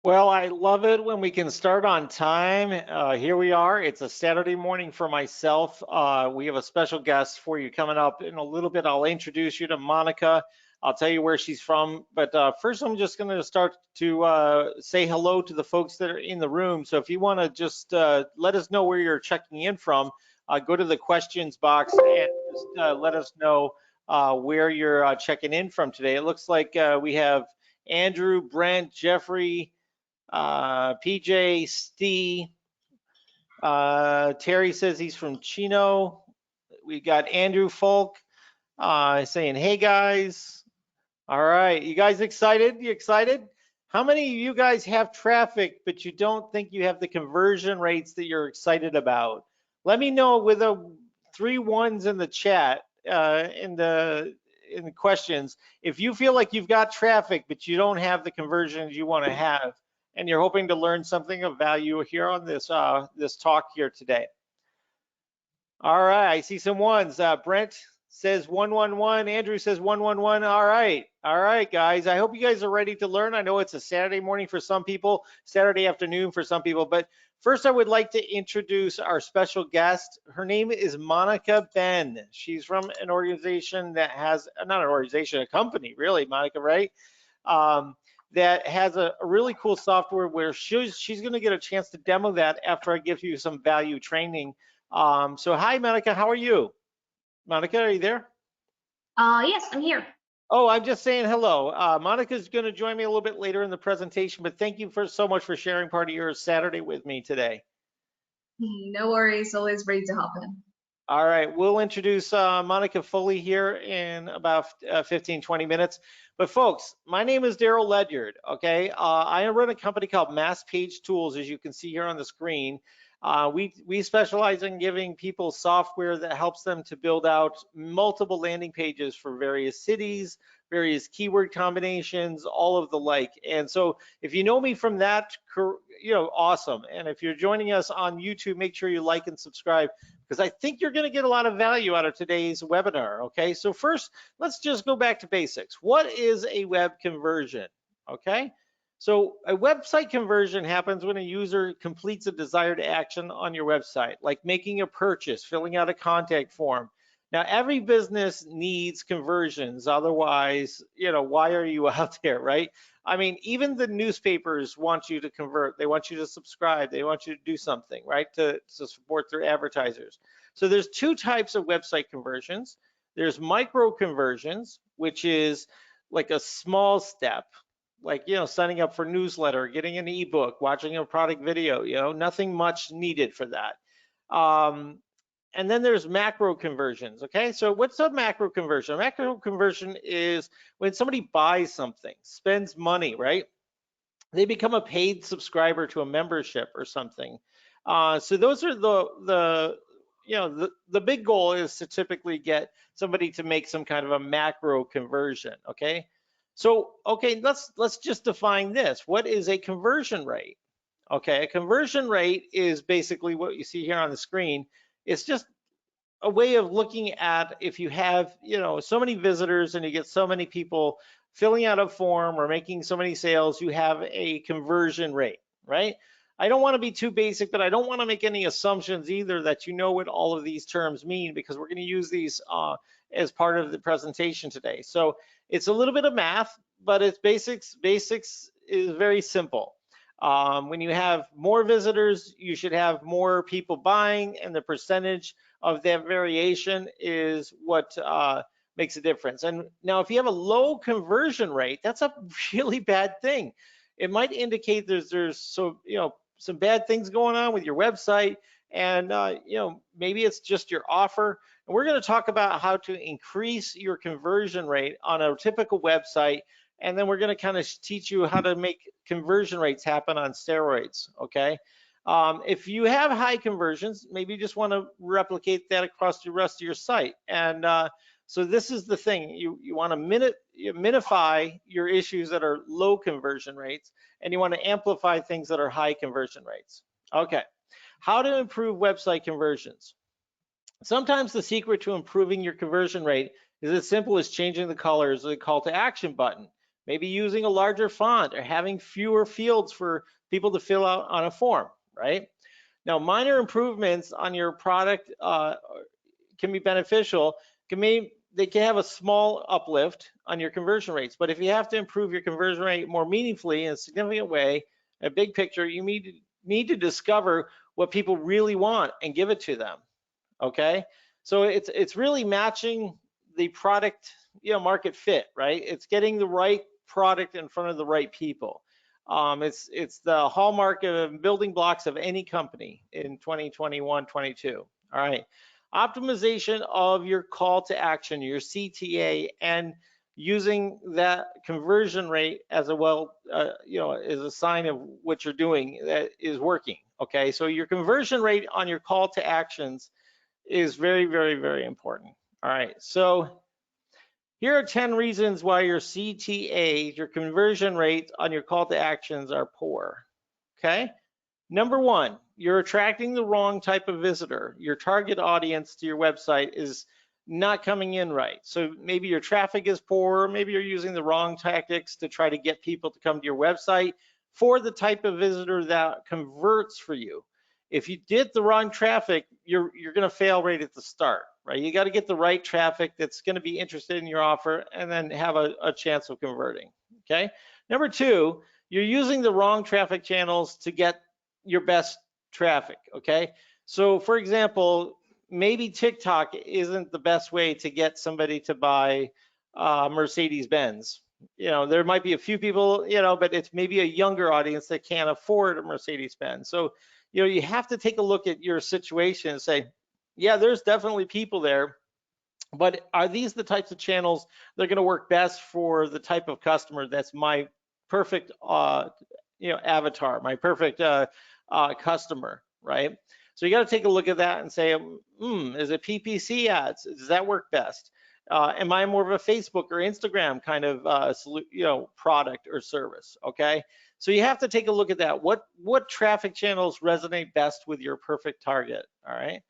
Well, I love it when we can start on time. Here we are. It's a Saturday morning for myself. We have a special guest for you coming up in a little bit. I'll introduce you to Monica. I'll tell you where she's from. But first, I'm just going to start to say hello to the folks that are in the room. So if you want to just let us know where you're checking in from, go to the questions box and just let us know where you're checking in from today. It looks like we have Andrew, Brent, Jeffrey, PJ, Steve, Terry says he's from Chino. We got Andrew Folk saying, hey guys. All right, you guys excited? You excited? How many of you guys have traffic, but you don't think you have the conversion rates that you're excited about? Let me know with the 3 ones in the chat, in the questions. If you feel like you've got traffic, but you don't have the conversions you want to have, and you're hoping to learn something of value here on this this talk here today. All right, I see some ones. Brent says 111. Andrew says 111. All right, guys. I hope you guys are ready to learn. I know it's a Saturday morning for some people, Saturday afternoon for some people, but first I would like to introduce our special guest. Her name is Monica Ben. She's from an organization that has, not an organization, a company, really, Monica, right? That has a really cool software where she's going to get a chance to demo that after I give you some value training. So hi, Monica, how are you? Monica, are you there? Yes, I'm here. Oh, I'm just saying hello. Monica's going to join me a little bit later in the presentation, but thank you so much for sharing part of your Saturday with me today. No worries, always ready to hop in. All right, we'll introduce Monica fully here in about 15, 20 minutes. But folks, my name is Daryl Ledyard, okay? I run a company called Mass Page Tools, as you can see here on the screen. We specialize in giving people software that helps them to build out multiple landing pages for various cities, various keyword combinations, all of the like. And so if you know me from that, awesome. And if you're joining us on YouTube, make sure you like and subscribe, because I think you're going to get a lot of value out of today's webinar, okay? So first, let's just go back to basics. What is a web conversion, okay? So a website conversion happens when a user completes a desired action on your website, like making a purchase, filling out a contact form. Now, every business needs conversions. Otherwise, why are you out there, right? I mean, even the newspapers want you to convert. They want you to subscribe. They want you to do something, right, to support their advertisers. So there's 2 types of website conversions. There's micro conversions, which is like a small step, like, signing up for newsletter, getting an ebook, watching a product video, nothing much needed for that. And then there's macro conversions, okay? So what's a macro conversion? A macro conversion is when somebody buys something, spends money, right? They become a paid subscriber to a membership or something. So those are the big goal is to typically get somebody to make some kind of a macro conversion, okay? So, okay, let's just define this. What is a conversion rate? Okay, a conversion rate is basically what you see here on the screen. It's just a way of looking at, if you have, so many visitors and you get so many people filling out a form or making so many sales, you have a conversion rate, right? I don't want to be too basic, but I don't want to make any assumptions either that you know what all of these terms mean, because we're going to use these as part of the presentation today. So it's a little bit of math, but it's basics is very simple. When you have more visitors, you should have more people buying, and the percentage of that variation is what makes a difference. And now if you have a low conversion rate, that's a really bad thing. It might indicate there's some bad things going on with your website, and maybe it's just your offer. And we're going to talk about how to increase your conversion rate on a typical website, and then we're going to kind of teach you how to make conversion rates happen on steroids, okay? If you have high conversions, maybe you just want to replicate that across the rest of your site. And so this is the thing. You want to minify your issues that are low conversion rates, and you want to amplify things that are high conversion rates. Okay, how to improve website conversions? Sometimes the secret to improving your conversion rate is as simple as changing the colors of the call to action button. maybe using a larger font or having fewer fields for people to fill out on a form, right? Now, minor improvements on your product can be beneficial. They can have a small uplift on your conversion rates, but if you have to improve your conversion rate more meaningfully in a significant way, a big picture, you need to discover what people really want and give it to them. Okay, so it's really matching the product, market fit, right? It's getting the right product in front of the right people. It's the hallmark of building blocks of any company in 2021, 22. All right, optimization of your call to action, your CTA, and using that conversion rate as a as a sign of what you're doing that is working. Okay, so your conversion rate on your call to actions is very, very, very important. All right, so here are 10 reasons why your CTA, your conversion rate on your call to actions are poor. Okay, number one, you're attracting the wrong type of visitor. Your target audience to your website is not coming in right. So maybe your traffic is poor, maybe you're using the wrong tactics to try to get people to come to your website for the type of visitor that converts for you. If you did the wrong traffic, you're going to fail right at the start, right? You got to get the right traffic that's going to be interested in your offer and then have a chance of converting, okay? Number two, you're using the wrong traffic channels to get your best traffic, okay? So for example, maybe TikTok isn't the best way to get somebody to buy Mercedes-Benz. There might be a few people, but it's maybe a younger audience that can't afford a Mercedes-Benz. So, you have to take a look at your situation and say, yeah, there's definitely people there, but are these the types of channels that are going to work best for the type of customer that's my perfect, avatar, my perfect customer, right? So you got to take a look at that and say, is it PPC ads? Does that work best? Am I more of a Facebook or Instagram kind of product or service? Okay, so you have to take a look at that. What traffic channels resonate best with your perfect target? All right.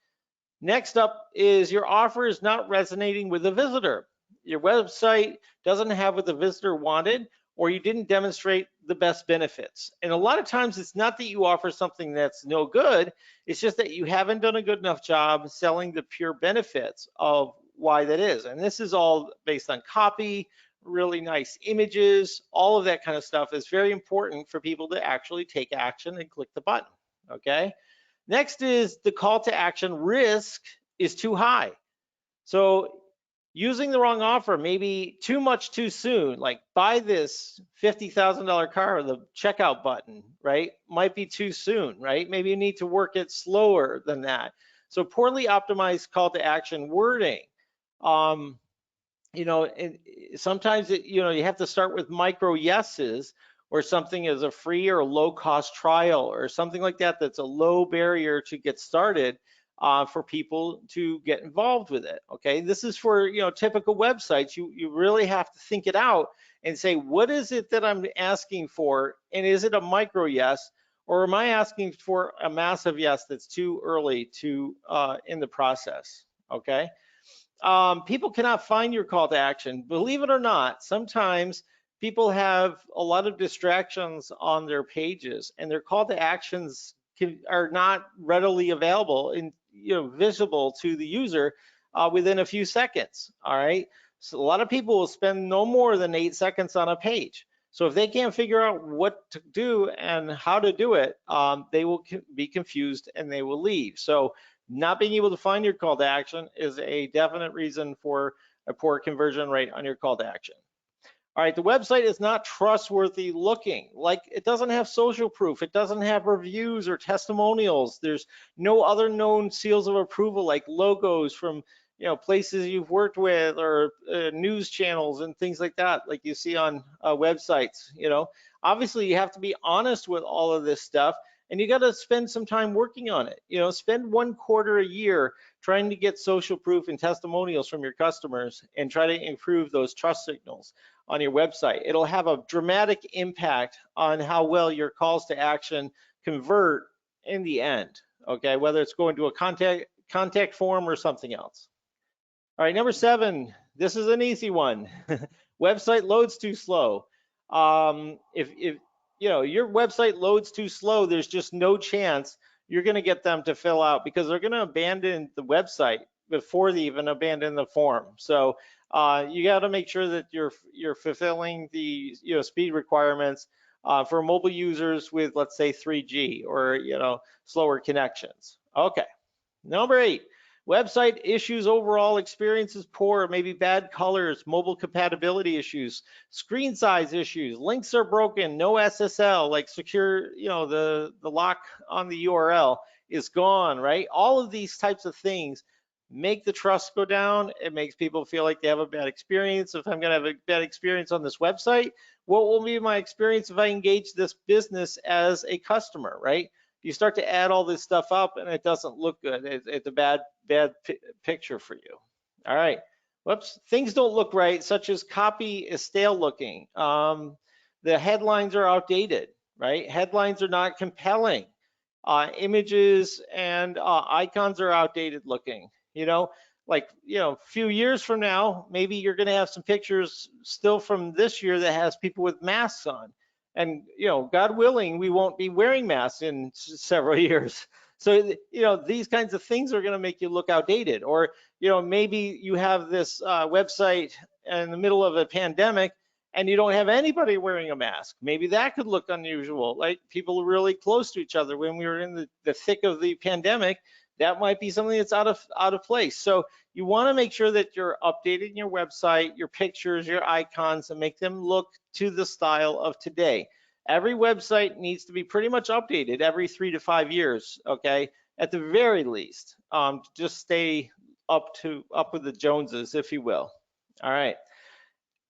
Next up is your offer is not resonating with the visitor. Your website doesn't have what the visitor wanted, or you didn't demonstrate the best benefits. And a lot of times it's not that you offer something that's no good, it's just that you haven't done a good enough job selling the pure benefits of why that is. And this is all based on copy, really nice images, all of that kind of stuff is very important for people to actually take action and click the button, okay? Next is the call to action risk is too high. So using the wrong offer, maybe too much too soon, like buy this $50,000 car with a checkout button, right? Might be too soon, right? Maybe you need to work it slower than that. So poorly optimized call to action wording. Sometimes you have to start with micro yeses or something as a free or low cost trial or something like that that's a low barrier to get started for people to get involved with it. Okay, this is for typical websites. You really have to think it out and say, what is it that I'm asking for, and is it a micro yes, or am I asking for a massive yes that's too early to in the process? Okay. People cannot find your call to action. Believe it or not, sometimes people have a lot of distractions on their pages and their call to actions are not readily available and visible to the user within a few seconds. All right, so a lot of people will spend no more than 8 seconds on a page. So if they can't figure out what to do and how to do it, they will be confused and they will leave. So not being able to find your call to action is a definite reason for a poor conversion rate on your call to action. All right, the website is not trustworthy looking. Like, it doesn't have social proof. It doesn't have reviews or testimonials. There's no other known seals of approval like logos from places you've worked with or news channels and things like that, like you see on websites. Obviously you have to be honest with all of this stuff, and you got to spend some time working on it. Spend 1 quarter a year trying to get social proof and testimonials from your customers and try to improve those trust signals on your website. It'll have a dramatic impact on how well your calls to action convert in the end, okay, whether it's going to a contact form or something else. All right, number 7, this is an easy one. Website loads too slow. If you know your website loads too slow, there's just no chance you're going to get them to fill out, because they're going to abandon the website before they even abandon the form. So you got to make sure that you're fulfilling the speed requirements for mobile users with, let's say, 3G or slower connections. Okay. Number 8, website issues, overall experience is poor, maybe bad colors, mobile compatibility issues, screen size issues, links are broken, no SSL, like secure, the lock on the URL is gone, right? All of these types of things make the trust go down. It makes people feel like they have a bad experience. If I'm going to have a bad experience on this website, what will be my experience if I engage this business as a customer, right? You start to add all this stuff up and it doesn't look good. It's a bad picture for you. All right. Whoops. Things don't look right, such as copy is stale looking. The headlines are outdated, right? Headlines are not compelling. Images and icons are outdated looking. A few years from now, maybe you're going to have some pictures still from this year that has people with masks on. And, God willing, we won't be wearing masks in several years. So, these kinds of things are going to make you look outdated. Or, maybe you have this website in the middle of a pandemic and you don't have anybody wearing a mask. Maybe that could look unusual, like people are really close to each other when we were in the thick of the pandemic. That might be something that's out of place. So you want to make sure that you're updating your website, your pictures, your icons, and make them look to the style of today. Every website needs to be pretty much updated every 3 to 5 years, okay, at the very least. Just stay up with the Joneses, if you will. All right.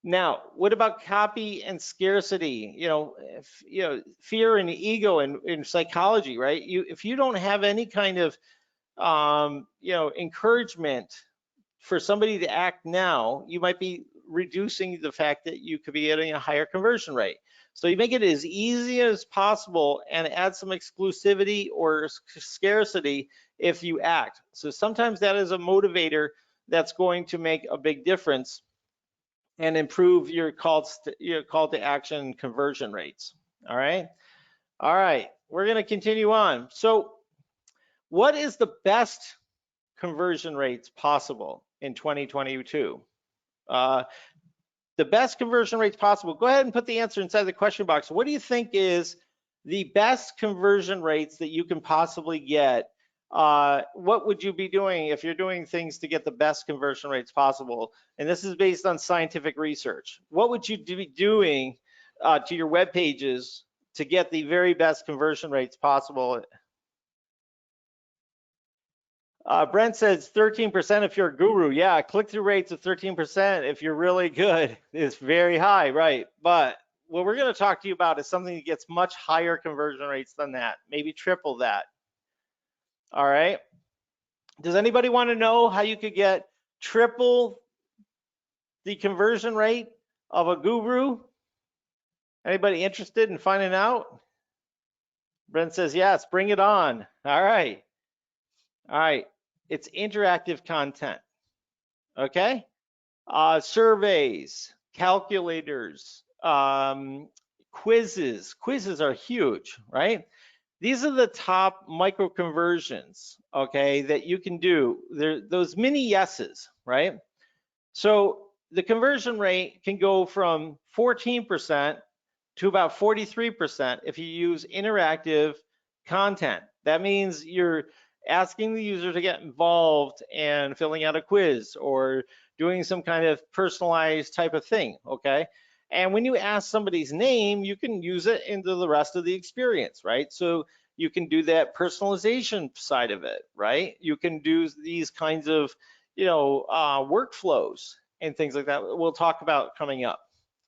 Now, what about copy and scarcity? Fear and ego and psychology, right? If you don't have any kind of encouragement for somebody to act now, you might be reducing the fact that you could be getting a higher conversion rate. So you make it as easy as possible and add some exclusivity or scarcity if you act. So sometimes that is a motivator that's going to make a big difference and improve your call to action conversion rates. All right. We're going to continue on. So what is the best conversion rates possible in 2022? The best conversion rates possible. Go ahead and put the answer inside the question box. What do you think is the best conversion rates that you can possibly get? What would you be doing if you're doing things to get the best conversion rates possible? And this is based on scientific research. What would you be doing to your web pages to get the very best conversion rates possible? Brent says 13% if you're a guru. Yeah, click-through rates of 13% if you're really good is very high, right? But what we're going to talk to you about is something that gets much higher conversion rates than that, maybe triple that. All right. Does anybody want to know how you could get triple the conversion rate of a guru? Anybody interested in finding out? Brent says yes, bring it on. All right. It's interactive content. Okay. Surveys, calculators, quizzes. Quizzes are huge, right? These are the top micro conversions, okay, that you can do. They're those mini yeses, right? So the conversion rate can go from 14% to about 43% if you use interactive content. That means you're asking the user to get involved and filling out a quiz or doing some kind of personalized type of thing, okay? And when you ask somebody's name, you can use it into the rest of the experience, right? So you can do that personalization side of it, right? You can do these kinds of, workflows and things like that we'll talk about coming up,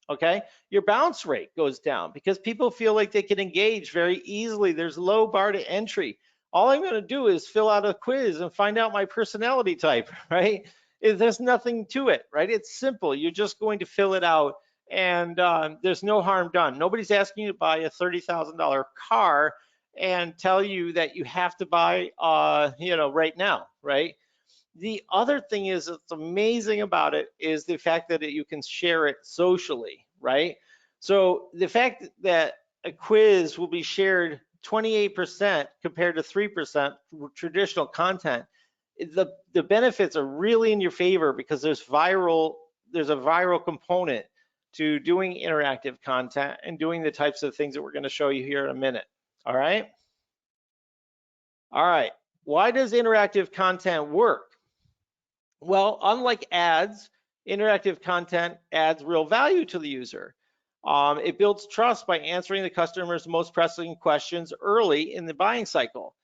okay? Your bounce rate goes down because people feel like they can engage very easily. There's low bar to entry. All I'm gonna do is fill out a quiz and find out my personality type, right? There's nothing to it, right? It's simple. You're just going to fill it out and there's no harm done. Nobody's asking you to buy a $30,000 car and tell you that you have to buy, right now, right? The other thing is, what's amazing about it is the fact that you can share it socially, right? So the fact that a quiz will be shared 28% compared to 3% traditional content, the benefits are really in your favor because there's a viral component to doing interactive content and doing the types of things that we're going to show you here in a minute. All right. All right. Why does interactive content work? Well, unlike ads, interactive content adds real value to the user. It builds trust by answering the customer's most pressing questions early in the buying cycle.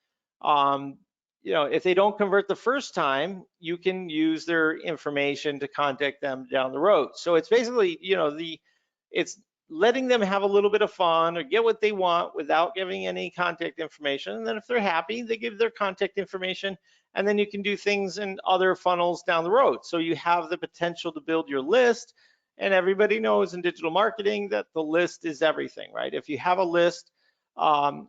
If they don't convert the first time, you can use their information to contact them down the road. So it's basically, it's letting them have a little bit of fun or get what they want without giving any contact information. And then if they're happy, they give their contact information, and then you can do things in other funnels down the road. So you have the potential to build your list. And everybody knows in digital marketing that the list is everything, right? If you have a list,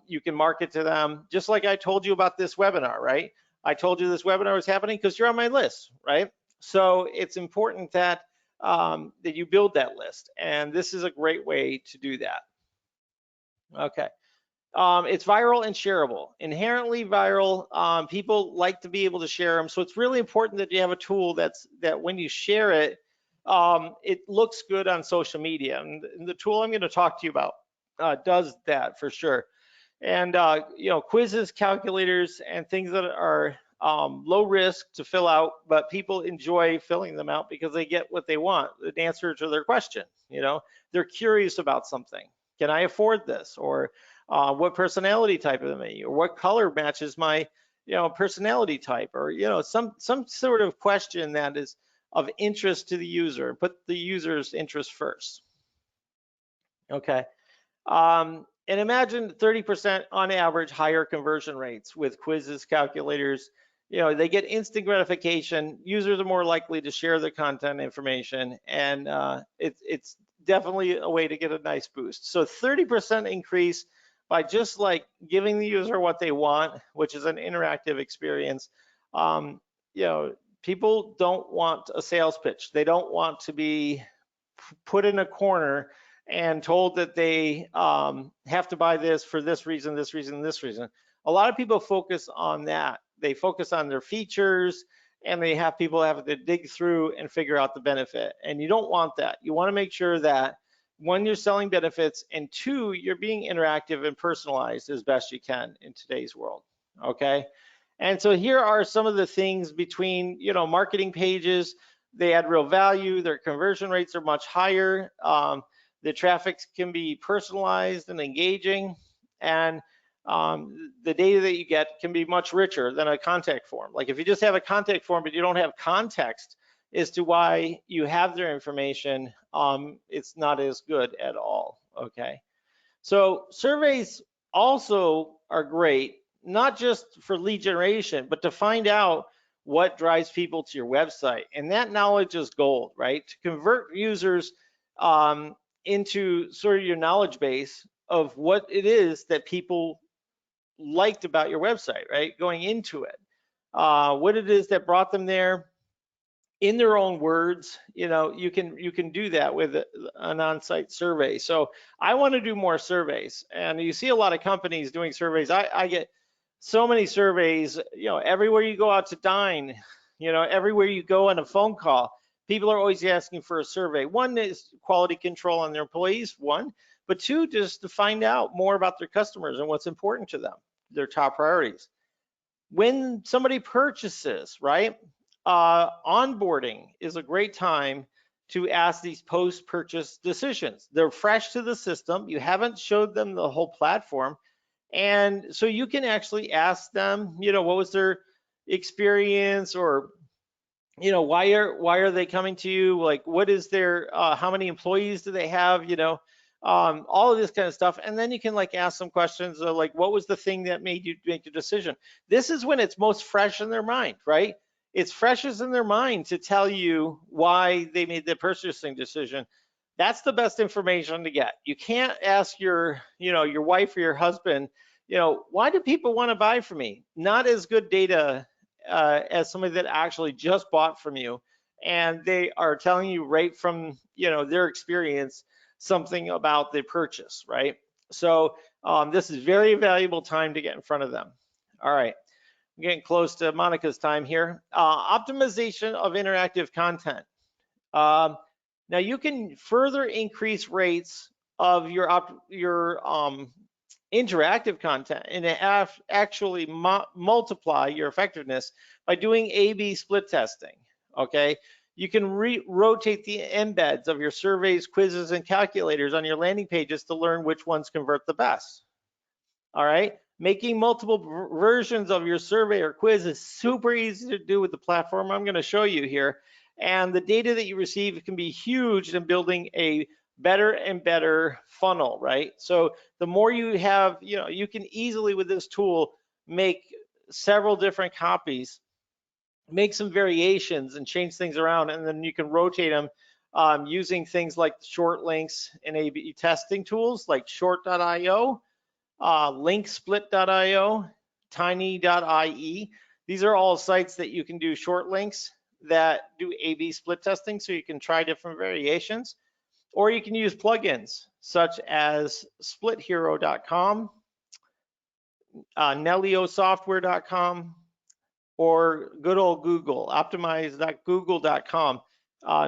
you can market to them. Just like I told you about this webinar, right? I told you this webinar was happening because you're on my list, right? So it's important that that you build that list, and this is a great way to do that. Okay. It's viral and shareable. Inherently viral. People like to be able to share them, so it's really important that you have a tool that when you share it, it looks good on social media. And the tool I'm going to talk to you about does that for sure. And quizzes, calculators, and things that are low risk to fill out, but people enjoy filling them out because they get what they want, an answer to their question. They're curious about something. Can I afford this? Or what personality type am I? Or what color matches my personality type? Or some sort of question that is of interest to the user. Put the user's interest first. Okay. And imagine 30% on average higher conversion rates with quizzes, calculators. They get instant gratification. Users are more likely to share the content information, and it's definitely a way to get a nice boost. So 30% increase by just like giving the user what they want, which is an interactive experience. People don't want a sales pitch. They don't want to be put in a corner and told that they have to buy this for this reason, this reason, this reason. A lot of people focus on that. They focus on their features, and they have people have to dig through and figure out the benefit. And you don't want that. You want to make sure that one, you're selling benefits, and two, you're being interactive and personalized as best you can in today's world. Okay. And so here are some of the things between marketing pages. They add real value. Their conversion rates are much higher. The traffic can be personalized and engaging, and the data that you get can be much richer than a contact form. Like if you just have a contact form but you don't have context as to why you have their information, it's not as good at all. Okay. So surveys also are great, not just for lead generation, but to find out what drives people to your website. And that knowledge is gold, right? To convert users into sort of your knowledge base of what it is that people liked about your website, right? Going into it, what it is that brought them there in their own words. You can do that with an on-site survey. So I want to do more surveys, and you see a lot of companies doing surveys. I get so many surveys, everywhere you go out to dine, everywhere you go on a phone call, people are always asking for a survey. One is quality control on their employees, one, but two, just to find out more about their customers and what's important to them, their top priorities. When somebody purchases, right, onboarding is a great time to ask these post-purchase decisions. They're fresh to the system. You haven't showed them the whole platform. And so you can actually ask them, what was their experience, or why are they coming to you? Like, what is their how many employees do they have? All of this kind of stuff. And then you can ask some questions like, what was the thing that made you make the decision? This is when it's most fresh in their mind, right? It's freshest in their mind to tell you why they made the purchasing decision. That's the best information to get. You can't ask your wife or your husband, why do people want to buy from me? Not as good data as somebody that actually just bought from you, and they are telling you right from their experience something about the purchase, right? So this is very valuable time to get in front of them. All right, I'm getting close to Monica's time here. Optimization of interactive content. Now you can further increase rates of your interactive content and actually multiply your effectiveness by doing A/B split testing. Okay, you can rotate the embeds of your surveys, quizzes, and calculators on your landing pages to learn which ones convert the best. All right, making multiple versions of your survey or quiz is super easy to do with the platform I'm going to show you here. And the data that you receive can be huge in building a better and better funnel, right? So the more you have, you can easily with this tool make several different copies, make some variations and change things around, and then you can rotate them using things like short links and A/B testing tools like short.io, linksplit.io, tiny.ie. These are all sites that you can do short links that do A/B split testing, so you can try different variations. Or you can use plugins such as splithero.com, neliosoftware.com, or good old Google. Optimize.google.com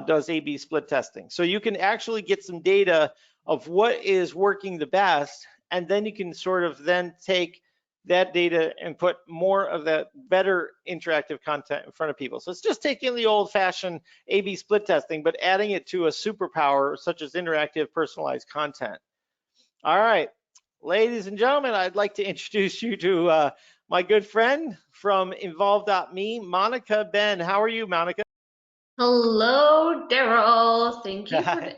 does A/B split testing. So you can actually get some data of what is working the best, and then you can sort of then take that data and put more of that better interactive content in front of people. So it's just taking the old-fashioned A/B split testing, but adding it to a superpower such as interactive personalized content. All right, ladies and gentlemen, I'd like to introduce you to my good friend from InvolveMe, Monica Ben. How are you, Monica? Hello, Daryl. Thank you for the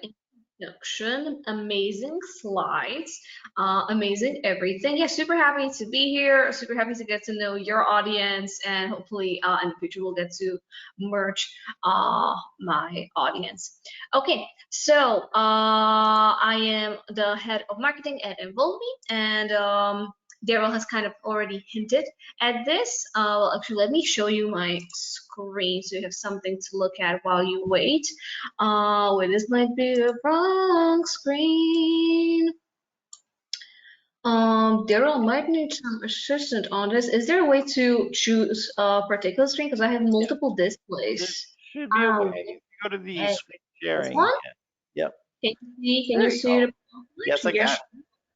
introduction. Amazing slides, amazing everything. Yeah, super happy to be here. Super happy to get to know your audience, and hopefully in the future we'll get to merge my audience. Okay, so I am the head of marketing at InvolveMe, and Daryl has kind of already hinted at this. Well, actually, let me show you my screen so you have something to look at while you wait. Wait, this might be the wrong screen. Daryl might need some assistance on this. Is there a way to choose a particular screen? Because I have multiple displays. There should be a way. If you go to the screen sharing. This one? Yep. Can you see the Yes, I can.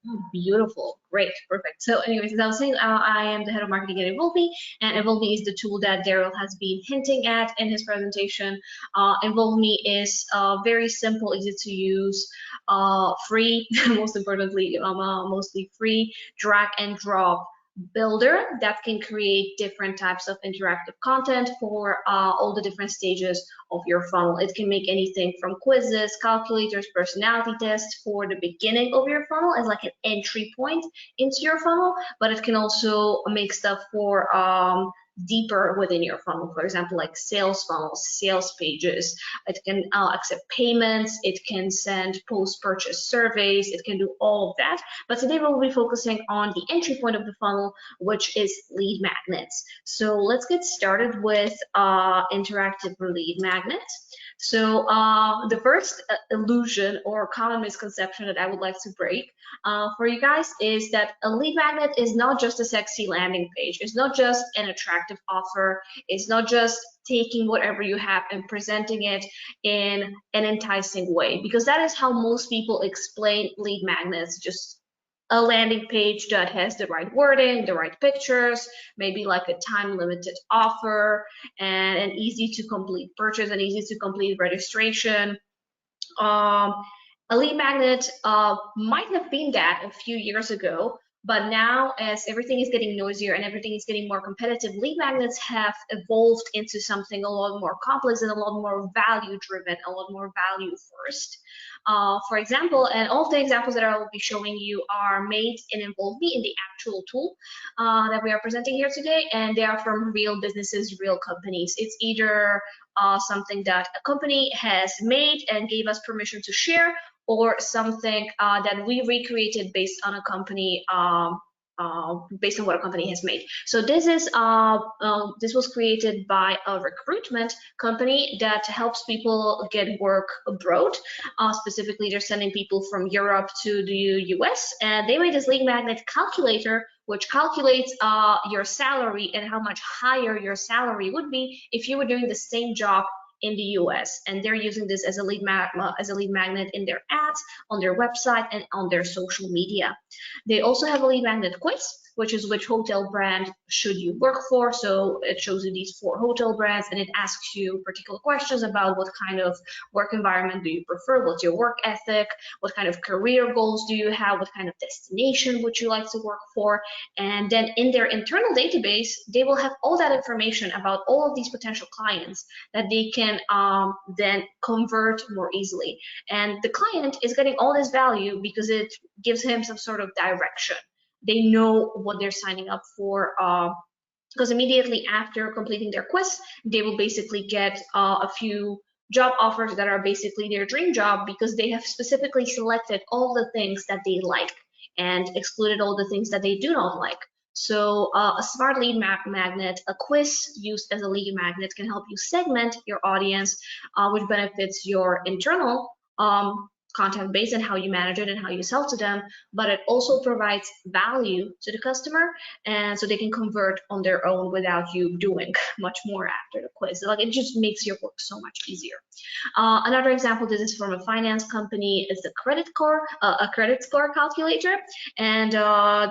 Oh, beautiful, great, perfect. So anyways, as I was saying, I am the head of marketing at InvolveMe, and InvolveMe is the tool that Daryl has been hinting at in his presentation. InvolveMe is very simple, easy to use, free, most importantly, mostly free, drag and drop builder that can create different types of interactive content for all the different stages of your funnel. It can make anything from quizzes, calculators, personality tests for the beginning of your funnel as like an entry point into your funnel, but it can also make stuff for deeper within your funnel, for example, like sales funnels, sales pages. It can accept payments, it can send post-purchase surveys, it can do all of that. But today we'll be focusing on the entry point of the funnel, which is lead magnets. So let's get started with interactive lead magnets. So the first illusion or common misconception that I would like to break for you guys is that a lead magnet is not just a sexy landing page. It's not just an attractive offer. It's not just taking whatever you have and presenting it in an enticing way, because that is how most people explain lead magnets. Just a landing page that has the right wording, the right pictures, maybe like a time-limited offer, and an easy to complete purchase, and easy to complete registration. A lead magnet might have been that a few years ago, but now as everything is getting noisier and everything is getting more competitive, lead magnets have evolved into something a lot more complex and a lot more value driven, a lot more value first. For example, and all of the examples that I will be showing you are made in InvolveMe, in the actual tool that we are presenting here today, and they are from real businesses, real companies. It's either something that a company has made and gave us permission to share, or something that we recreated based on a company based on what a company has made. So this was created by a recruitment company that helps people get work abroad. Specifically, they're sending people from Europe to the US, and they made this lead magnet calculator, which calculates your salary and how much higher your salary would be if you were doing the same job in the US. And they're using this as a lead magnet in their ads, on their website, and on their social media. They also have a lead magnet quiz, which is which hotel brand should you work for. So it shows you these 4 hotel brands, and it asks you particular questions about what kind of work environment do you prefer, what's your work ethic, what kind of career goals do you have, what kind of destination would you like to work for. And then in their internal database, they will have all that information about all of these potential clients that they can then convert more easily. And the client is getting all this value because it gives him some sort of direction. They know what they're signing up for, because immediately after completing their quiz, they will basically get a few job offers that are basically their dream job, because they have specifically selected all the things that they like and excluded all the things that they do not like. So a smart lead magnet, a quiz used as a lead magnet, can help you segment your audience, which benefits your internal contact base and how you manage it and how you sell to them, but it also provides value to the customer, and so they can convert on their own without you doing much more after the quiz. Like, it just makes your work so much easier. Another example, this is from a finance company, is the a credit score calculator, and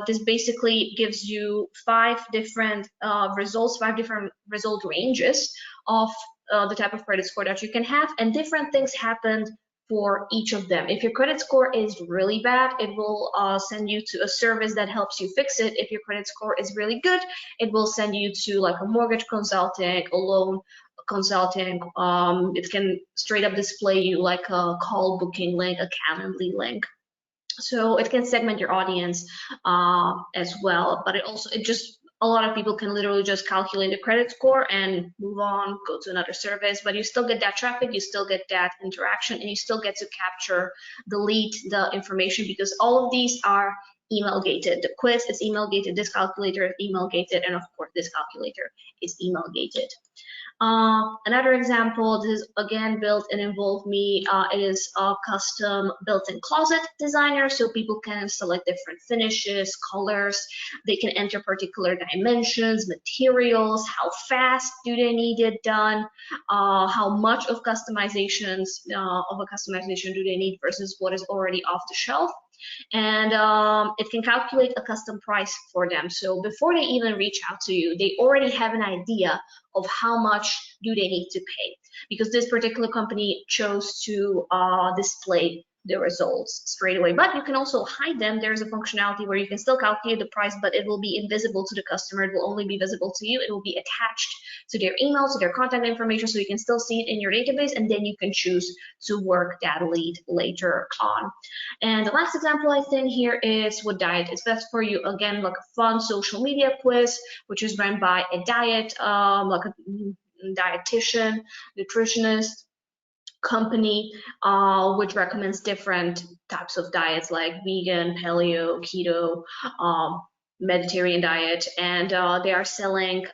this basically gives you 5 different results, 5 different result ranges of the type of credit score that you can have, and different things happen for each of them. If your credit score is really bad, it will send you to a service that helps you fix it. If your credit score is really good, it will send you to like a mortgage consulting, a loan consulting. It can straight up display you like a call booking link, a Calendly link. So it can segment your audience as well, but a lot of people can literally just calculate the credit score and move on, go to another service, but you still get that traffic, you still get that interaction, and you still get to capture the lead, the information, because all of these are email gated. The quiz is email gated, this calculator is email gated, and of course this calculator is email gated. Another example, this is again built in InvolveMe. It is a custom built-in closet designer, so people can select different finishes, colors. They can enter particular dimensions, materials, how fast do they need it done, how much of customizations of a customization do they need versus what is already off the shelf. And it can calculate a custom price for them. So before they even reach out to you, they already have an idea of how much do they need to pay, because this particular company chose to display the results straight away. But you can also hide them. There's a functionality where you can still calculate the price, but it will be invisible to the customer. It will only be visible to you. It will be attached to their email, to their contact information, so you can still see it in your database, and then you can choose to work that lead later on. And the last example I think here is what diet is best for you. Again, like a fun social media quiz, which is run by a diet, like a dietitian, nutritionist company, which recommends different types of diets like vegan, paleo, keto, Mediterranean diet, and they are selling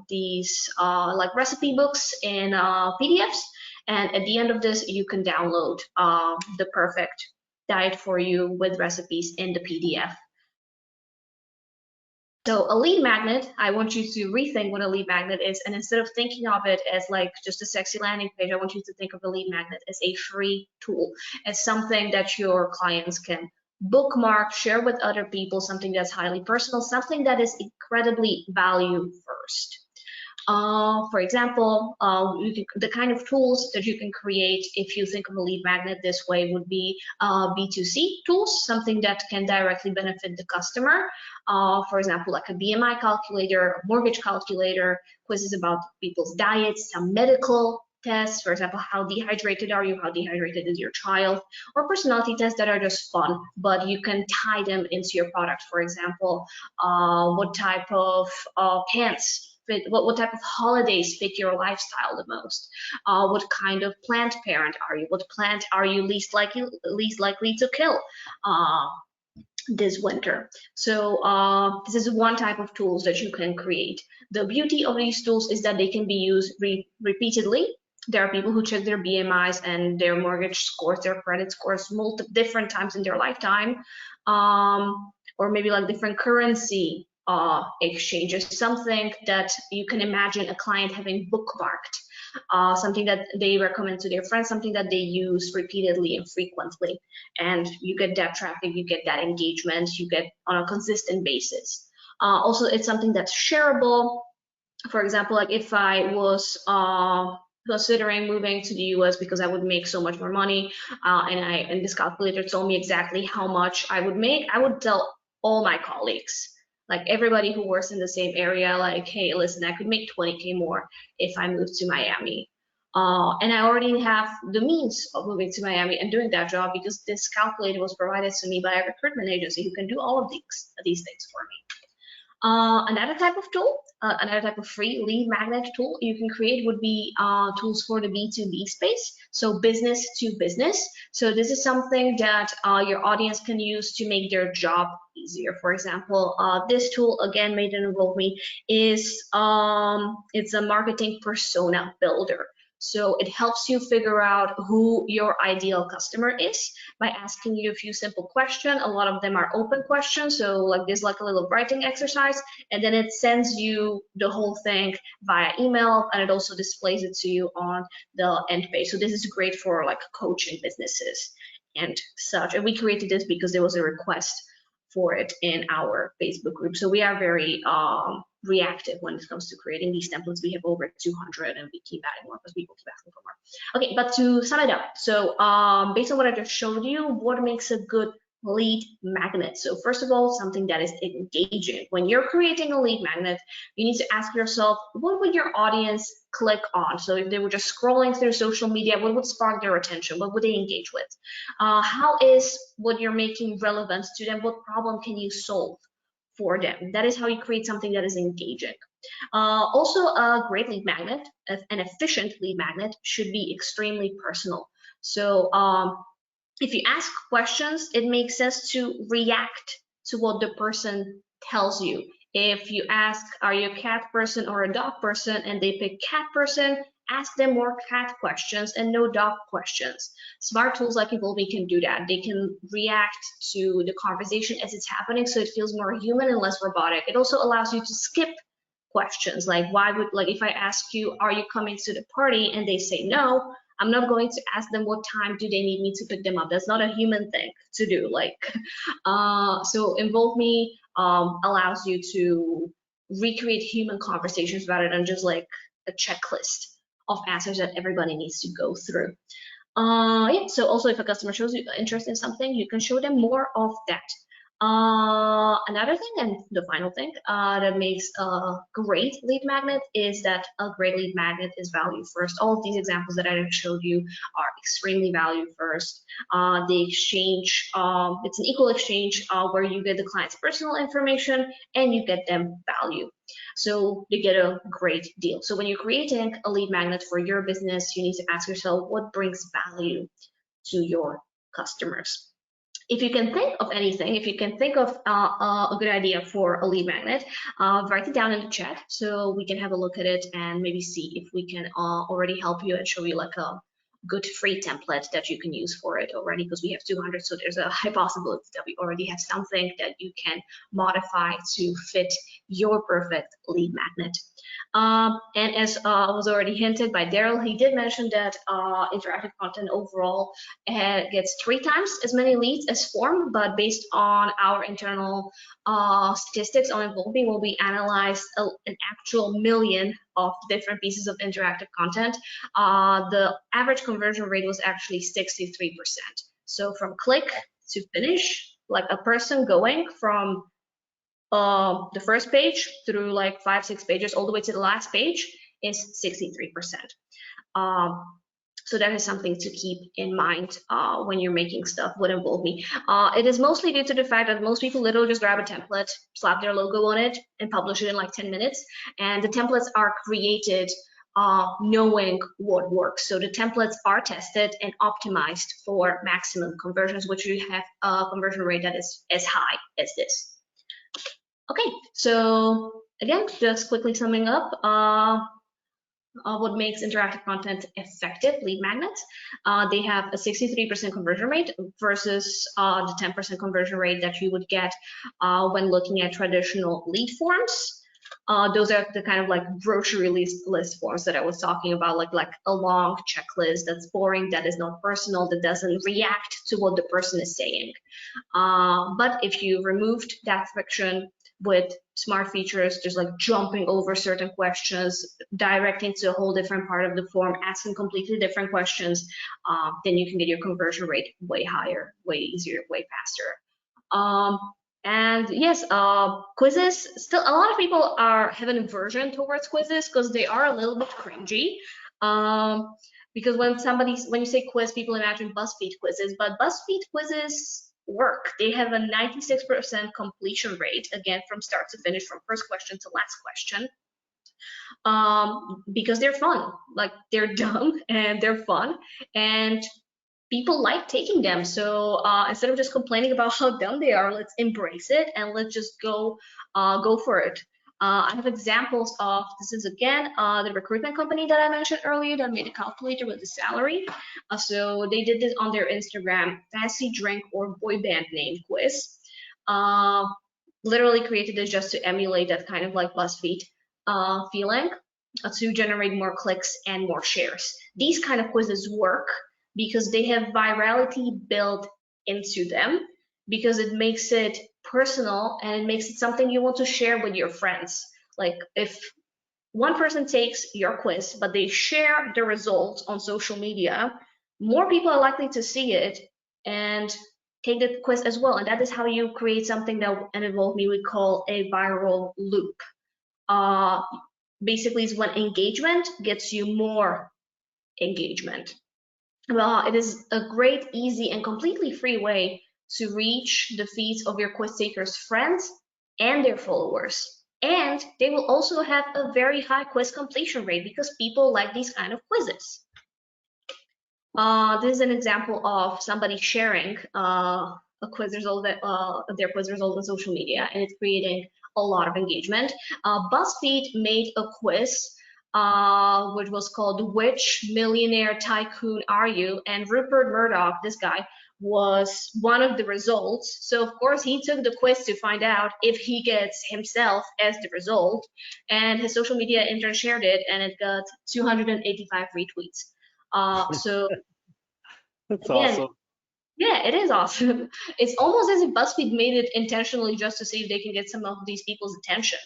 these like recipe books in PDFs, and at the end of this you can download the perfect diet for you with recipes in the PDF. So a lead magnet, I want you to rethink what a lead magnet is, and instead of thinking of it as like just a sexy landing page, I want you to think of a lead magnet as a free tool, as something that your clients can bookmark, share with other people, something that's highly personal, something that is incredibly value first. For example, the kind of tools that you can create if you think of a lead magnet this way would be B2C tools, something that can directly benefit the customer. For example, like a BMI calculator, a mortgage calculator, quizzes about people's diets, some medical tests, for example, how dehydrated are you, how dehydrated is your child, or personality tests that are just fun, but you can tie them into your product. For example, what type of pants fit, what type of holidays fit your lifestyle the most? What kind of plant parent are you? What plant are you least likely to kill? this winter. So this is one type of tools that you can create. The beauty of these tools is that they can be used repeatedly. There are people who check their BMIs and their mortgage scores, their credit scores, multiple different times in their lifetime, or maybe like different currency exchanges, something that you can imagine a client having bookmarked, something that they recommend to their friends, something that they use repeatedly and frequently. And you get that traffic, you get that engagement, you get on a consistent basis. Also, it's something that's shareable. For example, like if I was considering moving to the US because I would make so much more money, and this calculator told me exactly how much I would make, I would tell all my colleagues, like everybody who works in the same area, like, hey, listen, I could make 20K more if I moved to Miami. And I already have the means of moving to Miami and doing that job because this calculator was provided to me by a recruitment agency who can do all of these things for me. Another type of tool, another type of free lead magnet tool you can create would be tools for the B2B space, so business to business. So this is something that your audience can use to make their job easier. For example, this tool, again made in InvolveMe, is it's a marketing persona builder. So it helps you figure out who your ideal customer is by asking you a few simple questions. A lot of them are open questions, so like there's like a little writing exercise, and then it sends you the whole thing via email, and it also displays it to you on the end page. So this is great for like coaching businesses and such. And we created this because there was a request for it in our Facebook group. So we are very reactive when it comes to creating these templates. We have over 200 and we keep adding more because people keep asking for more. Okay, but to sum it up, so based on what I just showed you, what makes a good lead magnet? So first of all, something that is engaging. When you're creating a lead magnet, you need to ask yourself, what would your audience click on? So if they were just scrolling through social media, what would spark their attention? What would they engage with? How is what you're making relevant to them? What problem can you solve for them? That is how you create something that is engaging. Also, a great lead magnet, an efficient lead magnet, should be extremely personal. So if you ask questions, it makes sense to react to what the person tells you. If you ask, are you a cat person or a dog person, and they pick cat person, ask them more cat questions and no dog questions. Smart tools like InvolveMe can do that. They can react to the conversation as it's happening, so it feels more human and less robotic. It also allows you to skip questions, like if I ask you, are you coming to the party, and they say no, I'm not going to ask them what time do they need me to pick them up. That's not a human thing to do. So InvolveMe allows you to recreate human conversations rather than just like a checklist of answers that everybody needs to go through. Yeah, so also if a customer shows you interest in something, you can show them more of that. Another thing, and the final thing that makes a great lead magnet is that a great lead magnet is value first. All of these examples that I showed you are extremely value first. The exchange, it's an equal exchange where you get the client's personal information and you get them value. So you get a great deal. So when you're creating a lead magnet for your business, you need to ask yourself, what brings value to your customers? If you can think of anything, if you can think of a good idea for a lead magnet, write it down in the chat so we can have a look at it and maybe see if we can already help you and show you like a good free template that you can use for it already, because we have 200, so there's a high possibility that we already have something that you can modify to fit your perfect lead magnet. And as was already hinted by Daryl, he did mention that interactive content overall gets 3 times as many leads as form, but based on our internal statistics on InvolveMe, when we analyzed an actual million of different pieces of interactive content, the average conversion rate was actually 63%. So from click to finish, like a person going from the first page through like 5-6 pages all the way to the last page is 63%. So that is something to keep in mind when you're making stuff with InvolveMe. It is mostly due to the fact that most people literally just grab a template, slap their logo on it, and publish it in like 10 minutes. And the templates are created knowing what works. So the templates are tested and optimized for maximum conversions, which you have a conversion rate that is as high as this. Okay, so again, just quickly summing up, what makes interactive content effective lead magnets. They have a 63% conversion rate versus the 10% conversion rate that you would get when looking at traditional lead forms. Those are the kind of like grocery list forms that I was talking about, like a long checklist that's boring, that is not personal, that doesn't react to what the person is saying. But if you removed that friction with smart features, just like jumping over certain questions, directing to a whole different part of the form, asking completely different questions, then you can get your conversion rate way higher, way easier, way faster. And yes, quizzes, still a lot of people have an aversion towards quizzes because they are a little bit cringy. Because when you say quiz, people imagine BuzzFeed quizzes, but BuzzFeed quizzes work. They have a 96% completion rate, again, from start to finish, from first question to last question. Because they're fun, like they're dumb and they're fun, and people like taking them. So instead of just complaining about how dumb they are, let's embrace it and let's just go for it. I have examples of, this is again the recruitment company that I mentioned earlier that made a calculator with the salary. So they did this on their Instagram, fancy drink or boy band name quiz. Literally created this just to emulate that kind of like BuzzFeed feeling, to generate more clicks and more shares. These kind of quizzes work because they have virality built into them, because it makes it personal and it makes it something you want to share with your friends. Like if one person takes your quiz, but they share the results on social media, more people are likely to see it and take the quiz as well. And that is how you create something that in InvolveMe we call a viral loop. Basically, it's when engagement gets you more engagement. Well, it is a great, easy, and completely free way to reach the feeds of your quiz takers' friends and their followers. And they will also have a very high quiz completion rate because people like these kind of quizzes. This is an example of somebody sharing a quiz result, their quiz result on social media, and it's creating a lot of engagement. BuzzFeed made a quiz which was called "Which Millionaire Tycoon Are You?" And Rupert Murdoch, this guy, was one of the results. So of course he took the quiz to find out if he gets himself as the result, and his social media intern shared it, and it got 285 retweets. So That's again, awesome. yeah, it is awesome. It's almost as if BuzzFeed made it intentionally just to see if they can get some of these people's attention.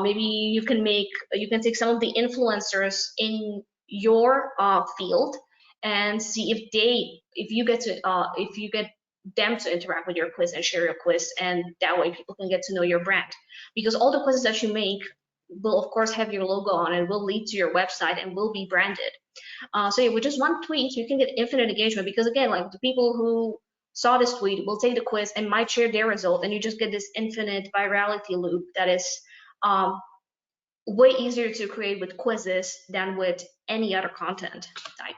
Maybe you can take some of the influencers in your field and see if you get them to interact with your quiz and share your quiz, and that way people can get to know your brand. Because all the quizzes that you make will of course have your logo on it, will lead to your website, and will be branded. So yeah, with just one tweet, you can get infinite engagement, because again, like the people who saw this tweet will take the quiz and might share their result, and you just get this infinite virality loop that is way easier to create with quizzes than with any other content type.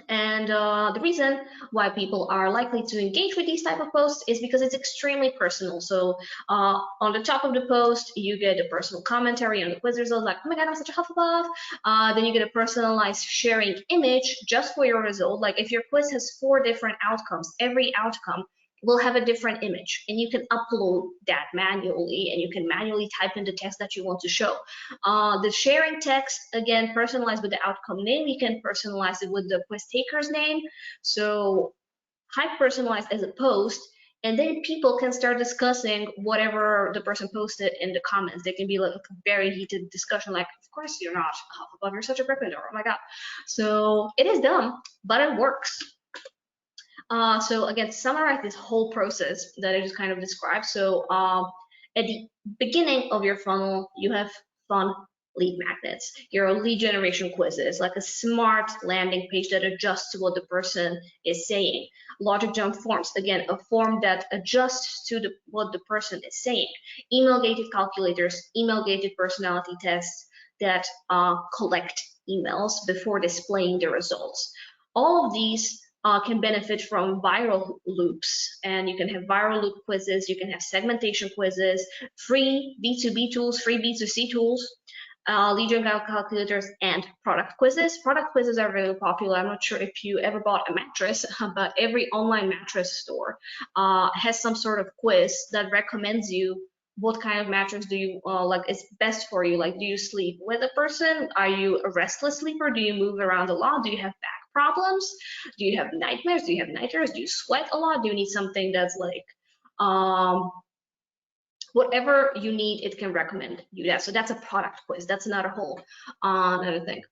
And the reason why people are likely to engage with these type of posts is because it's extremely personal. So on the top of the post, you get a personal commentary on the quiz results, like, oh my God, I'm such a Hufflepuff. Then you get a personalized sharing image just for your result. Like if your quiz has 4 different outcomes, every outcome will have a different image, and you can upload that manually, and you can manually type in the text that you want to show. The sharing text, again, personalized with the outcome name. You can personalize it with the quiz taker's name. So high personalized as a post, and then people can start discussing whatever the person posted in the comments. They can be like a very heated discussion, like, of course you're not Hufflepuff, you're such a Gryffindor, oh my God. So it is dumb, but it works. So again, to summarize this whole process that I just kind of described. So at the beginning of your funnel, you have fun lead magnets, your lead generation quizzes, like a smart landing page that adjusts to what the person is saying. Logic jump forms, again, a form that adjusts to what the person is saying. Email gated calculators, email gated personality tests, that collect emails before displaying the results. All of these can benefit from viral loops, and you can have viral loop quizzes, you can have segmentation quizzes, free B2B tools, free B2C tools, lead gen calculators, and product quizzes. Product quizzes are very popular. I'm not sure if you ever bought a mattress, but every online mattress store has some sort of quiz that recommends you what kind of mattress do you like is best for you. Like, do you sleep with a person? Are you a restless sleeper? Do you move around a lot? Do you have back problems? Do you have nightmares? Do you have night terrors? Do you sweat a lot? Do you need something that's like whatever you need, it can recommend you that. So that's a product quiz. That's not a whole another thing.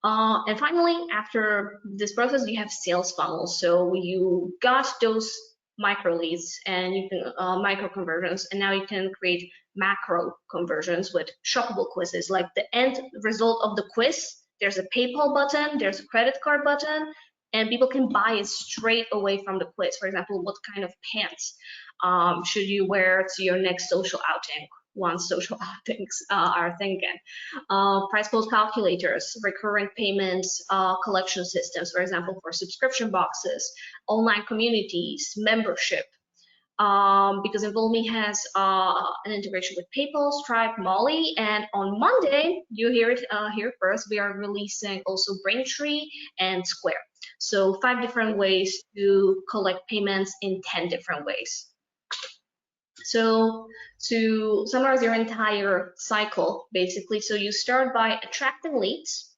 And finally, after this process, you have sales funnels. So you got those micro leads and you can micro conversions, and now you can create macro conversions with shoppable quizzes. Like the end result of the quiz, there's a PayPal button, there's a credit card button, and people can buy it straight away from the quiz. For example, what kind of pants should you wear to your next social outing, once social outings are a thing again. Price quote calculators, recurring payments, collection systems, for example, for subscription boxes, online communities, membership. Because InvolveMe has an integration with PayPal, Stripe, Molly, and on Monday, you hear it here first, we are releasing also Braintree and Square. So 5 different ways to collect payments in 10 different ways. So to summarize your entire cycle, basically, so you start by attracting leads,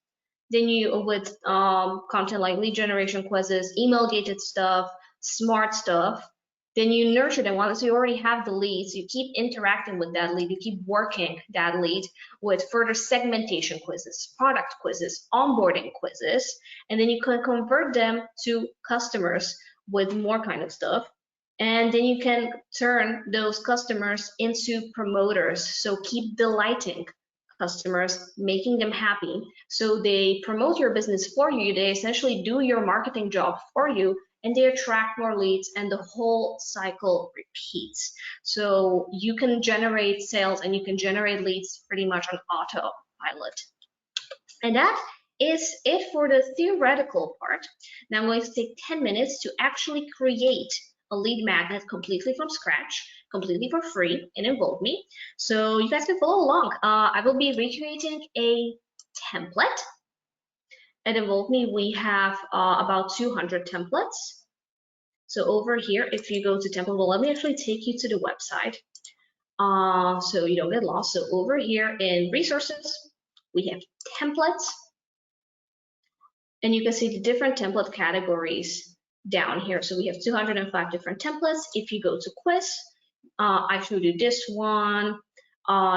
then you with content like lead generation quizzes, email gated stuff, smart stuff, then you nurture them. Once you already have the leads, you keep interacting with that lead, you keep working that lead with further segmentation quizzes, product quizzes, onboarding quizzes, and then you can convert them to customers with more kind of stuff. And then you can turn those customers into promoters. So keep delighting customers, making them happy. So they promote your business for you. They essentially do your marketing job for you, and they attract more leads, and the whole cycle repeats. So you can generate sales and you can generate leads pretty much on autopilot. And that is it for the theoretical part. Now I'm going to take 10 minutes to actually create a lead magnet completely from scratch, completely for free in InvolveMe. So you guys can follow along. I will be recreating a template. At InvolveMe, we have about 200 templates. So over here, if you go to template, well, let me actually take you to the website so you don't get lost. So over here in resources, we have templates, and you can see the different template categories down here. So we have 205 different templates. If you go to quiz, I showed you this one.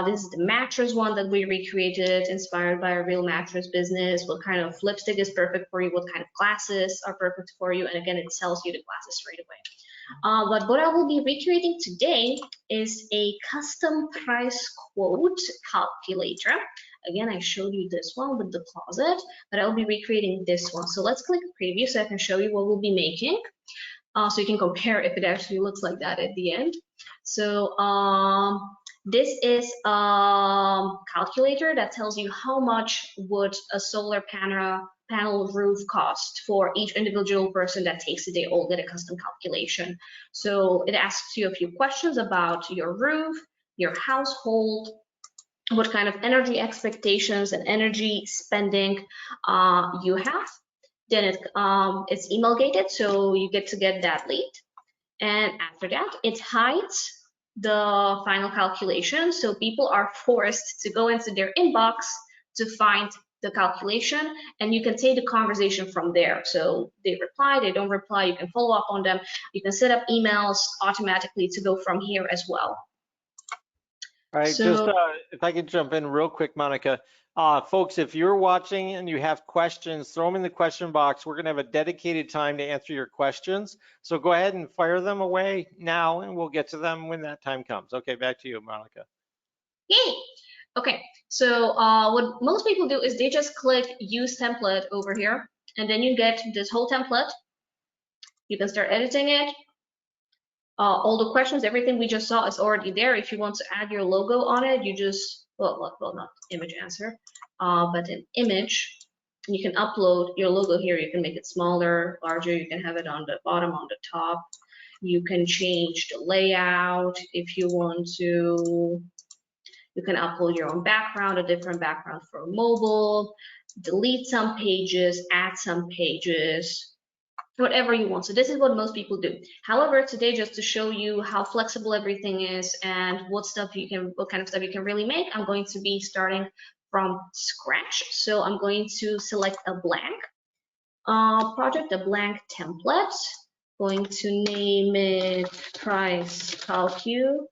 This is the mattress one that we recreated, inspired by a real mattress business. What kind of lipstick is perfect for you? What kind of glasses are perfect for you? And again, it tells you the glasses straight away. But what I will be recreating today is a custom price quote calculator. Again, I showed you this one with the closet, but I'll be recreating this one. So let's click preview so I can show you what we'll be making. So you can compare if it actually looks like that at the end. So this is a calculator that tells you how much would a solar panel roof cost for each individual person that takes it. They all get a custom calculation. So it asks you a few questions about your roof, your household, what kind of energy expectations and energy spending you have. Then it's email gated, so you get to get that lead. And after that, it hides the final calculation. So people are forced to go into their inbox to find the calculation, and you can take the conversation from there. So they reply, they don't reply, you can follow up on them. You can set up emails automatically to go from here as well. All right, So, just if I could jump in real quick, Monica. Folks, if you're watching and you have questions, throw them in the question box. We're going to have a dedicated time to answer your questions. So go ahead and fire them away now, and we'll get to them when that time comes. Okay, back to you, Monica. yay! Okay, so what most people do is they just click use template over here, and then you get this whole template. You can start editing it. All the questions, everything we just saw is already there. If you want to add your logo on it, you just, well, not image answer, but an image. You can upload your logo here. You can make it smaller, larger. You can have it on the bottom, on the top. You can change the layout if you want to. You can upload your own background, a different background for mobile, delete some pages, add some pages, whatever you want. So this is what most people do. However, today, just to show you how flexible everything is and what kind of stuff you can really make, I'm going to be starting from scratch. So I'm going to select a blank project, a blank template. Going to name it price calculator.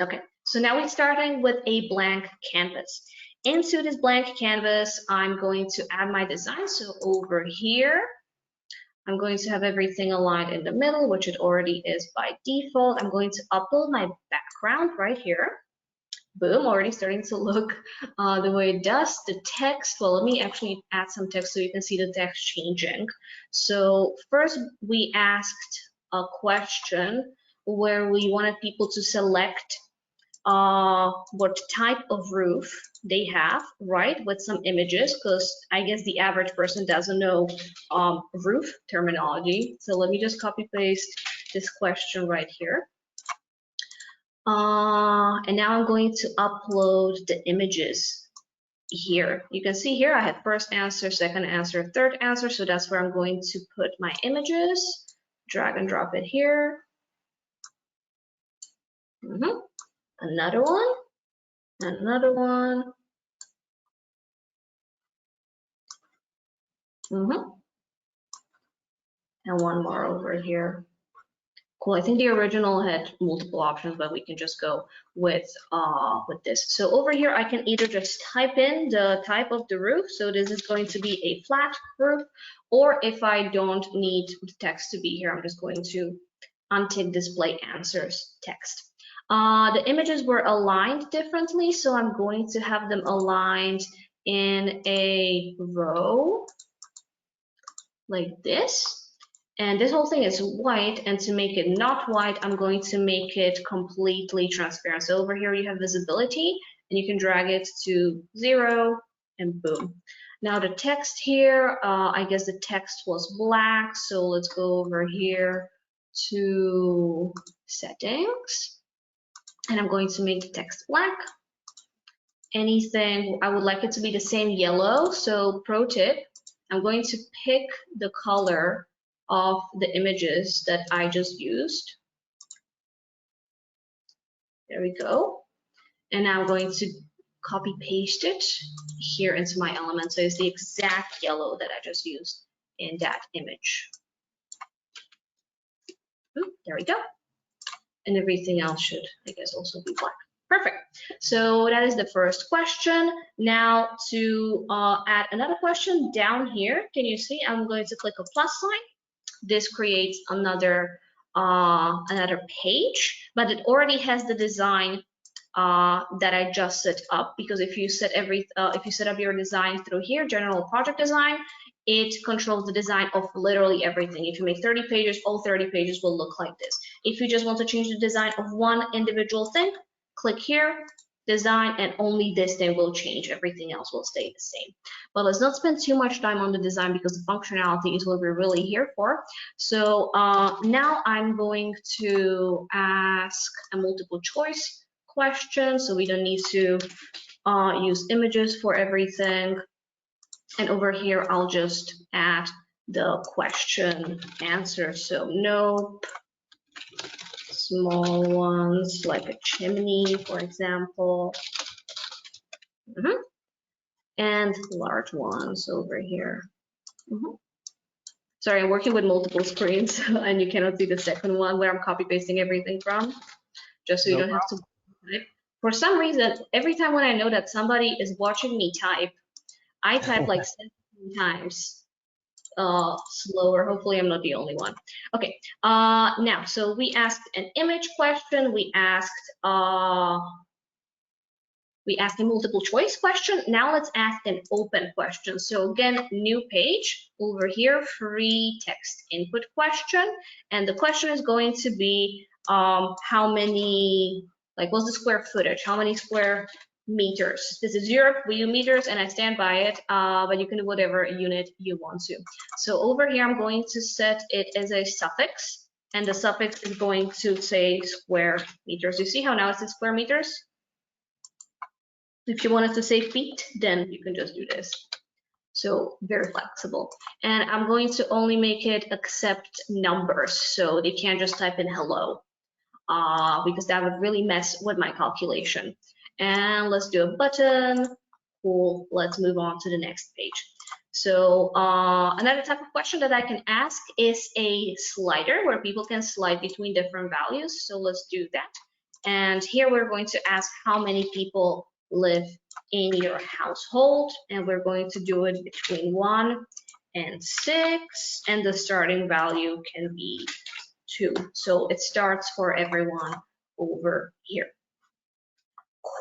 Okay, so now we're starting with a blank canvas. Into this blank canvas, I'm going to add my design. So over here, I'm going to have everything aligned in the middle, which it already is by default. I'm going to upload my background right here. Boom, already starting to look the way it does. The text, well, let me actually add some text so you can see the text changing. So first we asked a question where we wanted people to select what type of roof they have, right, with some images, because I guess the average person doesn't know roof terminology. So let me just copy paste this question right here. And now I'm going to upload the images here. You can see here I had first answer, second answer, third answer. So that's where I'm going to put my images. Drag and drop it here. Another one. Another one. And one more over here. Cool. I think the original had multiple options, but we can just go with this. So over here, I can either just type in the type of the roof. So this is going to be a flat roof, or if I don't need the text to be here, I'm just going to untick display answers text. The images were aligned differently, so I'm going to have them aligned in a row like this. And this whole thing is white, and to make it not white, I'm going to make it completely transparent. So over here you have visibility, and you can drag it to 0, and boom. Now the text here, I guess the text was black, so let's go over here to settings, and I'm going to make the text black. Anything, I would like it to be the same yellow, so pro tip, I'm going to pick the color of the images that I just used. There we go. And now I'm going to copy paste it here into my element. So it's the exact yellow that I just used in that image. There we go. And everything else should, I guess, also be black. Perfect. So that is the first question. Now to add another question down here, can you see I'm going to click a plus sign. This creates another page, but it already has the design that I just set up, because if you set up your design through here, general project design, it controls the design of literally everything. If you make 30 pages, all 30 pages will look like this. If you just want to change the design of one individual thing, click here, design, and only this thing will change. Everything else will stay the same. But let's not spend too much time on the design, because the functionality is what we're really here for. So now I'm going to ask a multiple choice question, so we don't need to use images for everything. And over here, I'll just add the question answer. So nope, small ones like a chimney, for example. And large ones over here. Sorry, I'm working with multiple screens and you cannot see the second one where I'm copy pasting everything from, just so you don't have to type. For some reason, every time when I know that somebody is watching me type, I type like 17 times slower. Hopefully I'm not the only one. Okay, now, so we asked an image question. We asked We asked a multiple choice question. Now let's ask an open question. So again, new page over here, free text input question. And the question is going to be how many, like what's the square footage? How many square meters? This is Europe, we use meters and I stand by it, but you can do whatever unit you want to. So over here, I'm going to set it as a suffix, and the suffix is going to say square meters. You see how now it says square meters? If you wanted to say feet, then you can just do this. So very flexible. And I'm going to only make it accept numbers, so they can't just type in hello, because that would really mess with my calculation. And let's do a button. Cool. Let's move on to the next page. So another type of question that I can ask is a slider where people can slide between different values. So let's do that. And here we're going to ask how many people live in your household, and we're going to do it between 1 and 6, and the starting value can be 2. So it starts for everyone over here.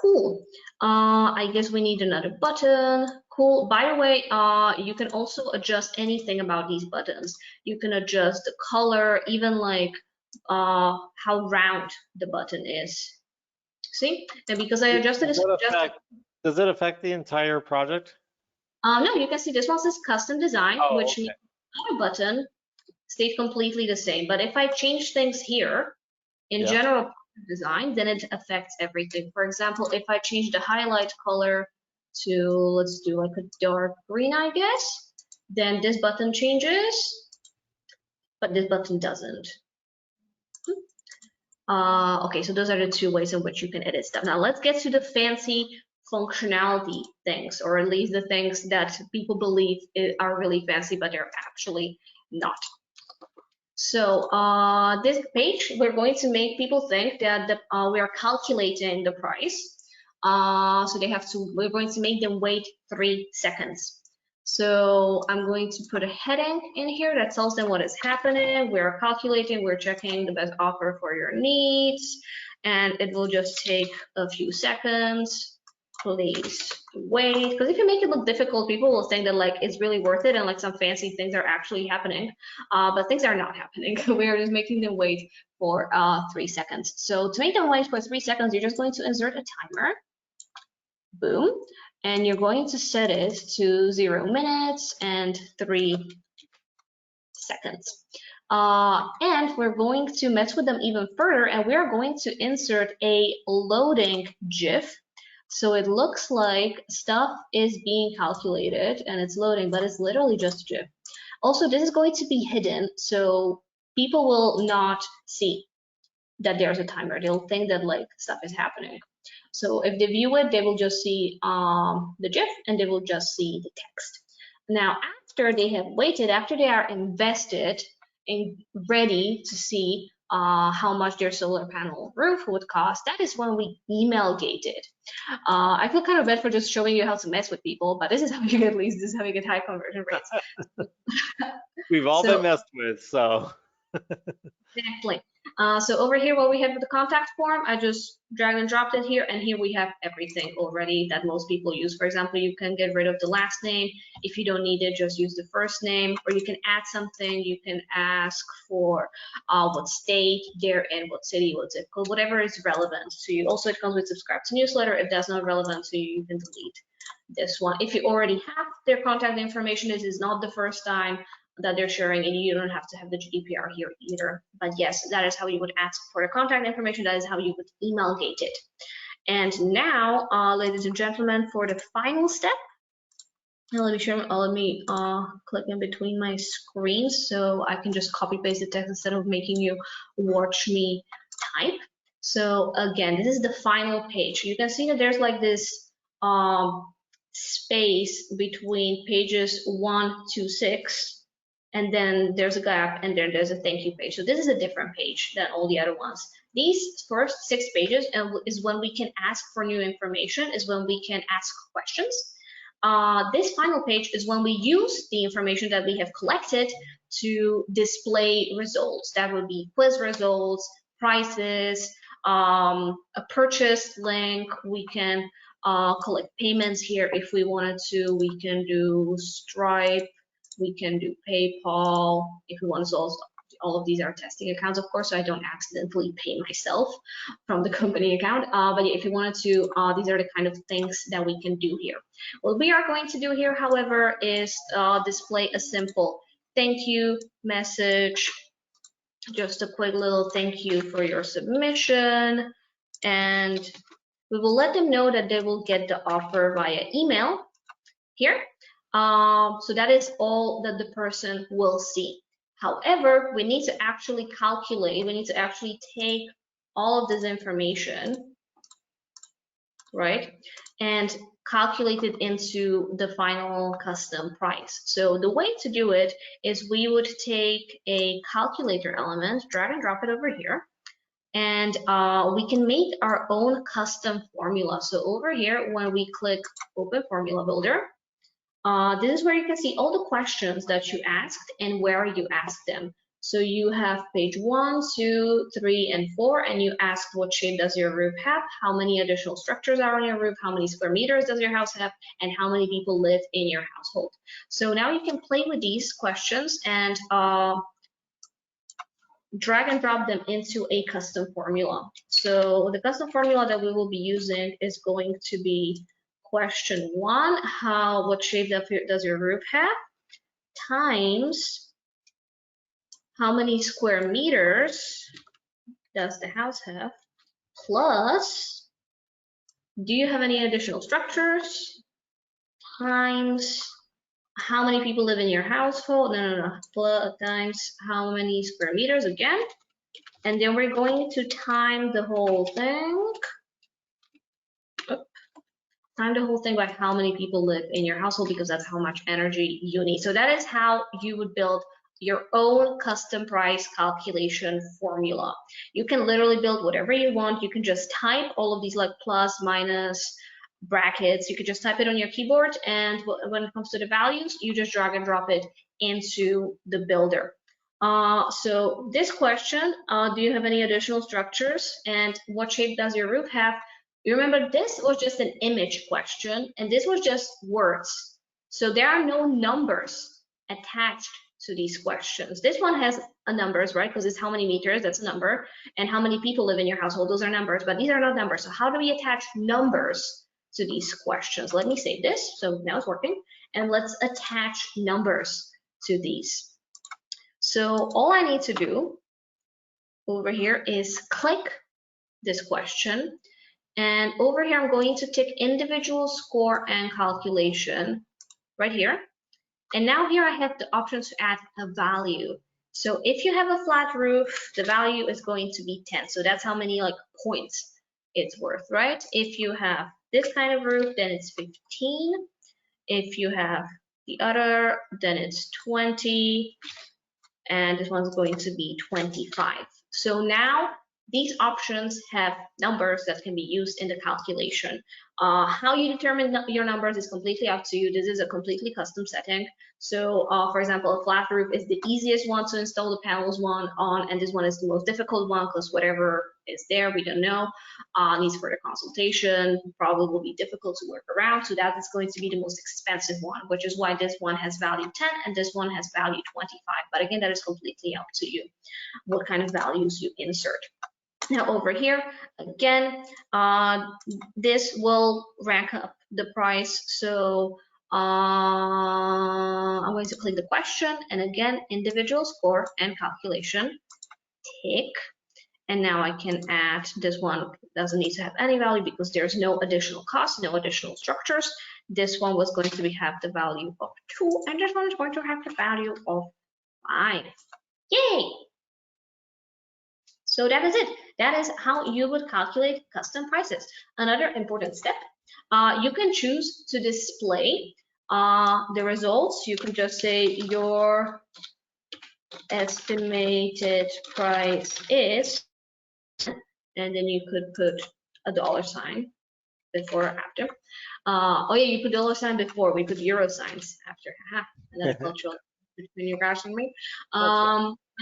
Cool. I guess we need another button. Cool. By the way, you can also adjust anything about these buttons. You can adjust the color, even like how round the button is. See? And because I adjusted this, does it affect the entire project? No, you can see this one says custom design, which means our button stayed completely the same. But if I change things here in general design, then it affects everything. For example, if I change the highlight color to, let's do like a dark green, I guess, then this button changes, but this button doesn't. Okay, so those are the two ways in which you can edit stuff. Now let's get to the fancy functionality things, or at least the things that people believe are really fancy, but they're actually not. So this page, we're going to make people think that we are calculating the price. So we're going to make them wait 3 seconds. So I'm going to put a heading in here that tells them what is happening. We're calculating, we're checking the best offer for your needs, and it will just take a few seconds. Please wait, because if you make it look difficult, people will think that like it's really worth it and like some fancy things are actually happening, but things are not happening. We are just making them wait for 3 seconds. So to make them wait for 3 seconds, you're just going to insert a timer. Boom. And you're going to set it to 0 minutes and 3 seconds. And we're going to mess with them even further, and we're going to insert a loading GIF. So it looks like stuff is being calculated and it's loading, but it's literally just a GIF. Also, this is going to be hidden, so people will not see that there's a timer. They'll think that like stuff is happening. So if they view it, they will just see the GIF and they will just see the text. Now, after they have waited, after they are invested and ready to see how much their solar panel roof would cost, that is when we email gate it. I feel kind of bad for just showing you how to mess with people, but this is how you get, at least this is how you get high conversion rates. We've all been messed with, so. Exactly. So over here, what we have with the contact form, I just dragged and dropped it here, and here we have everything already that most people use. For example, you can get rid of the last name. If you don't need it, just use the first name, or you can add something. You can ask for what state they're in, what city, what zip code, whatever is relevant to you. Also, it comes with subscribe to newsletter. If that's not relevant to you, you can delete this one. If you already have their contact information, this is not the first time that they're sharing, and you don't have to have the GDPR here either. But yes, that is how you would ask for the contact information. That is how you would email gate it. And now, ladies and gentlemen, for the final step, let me click in between my screens so I can just copy paste the text instead of making you watch me type. So again, this is the final page. You can see that there's like this space between pages 1 to 6. And then there's a gap, and then there's a thank you page. So this is a different page than all the other ones. These first 6 pages is when we can ask for new information, is when we can ask questions. This final page is when we use the information that we have collected to display results. That would be quiz results, prices, a purchase link. We can collect payments here if we wanted to. We can do Stripe, we can do PayPal if we want to. Also, all of these are testing accounts, of course, so I don't accidentally pay myself from the company account. But yeah, if you wanted to, these are the kind of things that we can do here. What we are going to do here, however, is display a simple thank you message, just a quick little thank you for your submission, and we will let them know that they will get the offer via email here. So that is all that the person will see. However, we need to actually calculate, we need to actually take all of this information, right, and calculate it into the final custom price. So the way to do it is we would take a calculator element, drag and drop it over here, and we can make our own custom formula. So over here, when we click Open Formula Builder, this is where you can see all the questions that you asked and where you asked them. So you have page 1, 2, 3, and 4, and you asked what shape does your roof have, how many additional structures are on your roof, how many square meters does your house have, and how many people live in your household. So now you can play with these questions and drag and drop them into a custom formula. So the custom formula that we will be using is going to be question 1, what shape does your roof have, times how many square meters does the house have, plus do you have any additional structures, times how many people live in your household, plus times how many square meters again, and then we're going to time the whole thing. Time the whole thing by how many people live in your household, because that's how much energy you need. So that is how you would build your own custom price calculation formula. You can literally build whatever you want. You can just type all of these like plus, minus, brackets. You could just type it on your keyboard, and when it comes to the values, you just drag and drop it into the builder. So this question, do you have any additional structures, and what shape does your roof have? You remember this was just an image question, and this was just words. So there are no numbers attached to these questions. This one has a numbers, right? Because it's how many meters, that's a number, and how many people live in your household, those are numbers, but these are not numbers. So how do we attach numbers to these questions? Let me save this, so now it's working, and let's attach numbers to these. So all I need to do over here is click this question, and over here I'm going to tick individual score and calculation right here. And now here I have the option to add a value. So if you have a flat roof, the value is going to be 10. So that's how many like points it's worth, right? If you have this kind of roof, then it's 15. If you have the other, then it's 20. And this one's going to be 25. So now these options have numbers that can be used in the calculation. How you determine your numbers is completely up to you. This is a completely custom setting. So for example, a flat roof is the easiest one to install the panels on, and this one is the most difficult one because whatever is there, we don't know, needs further consultation, probably will be difficult to work around. So that is going to be the most expensive one, which is why this one has value 10 and this one has value 25. But again, that is completely up to you, what kind of values you insert. Now over here, again, this will rank up the price. So I'm going to click the question, and again, individual score and calculation, tick. And now I can add this one, doesn't need to have any value because there's no additional cost, no additional structures. This one was going to have the value of 2, and this one is going to have the value of 5. Yay! So that is it. That is how you would calculate custom prices. Another important step, you can choose to display the results. You can just say your estimated price is, and then you could put a $sign before or after. Oh yeah, you put $sign before, we put euro signs after. And that's cultural between your guys and me.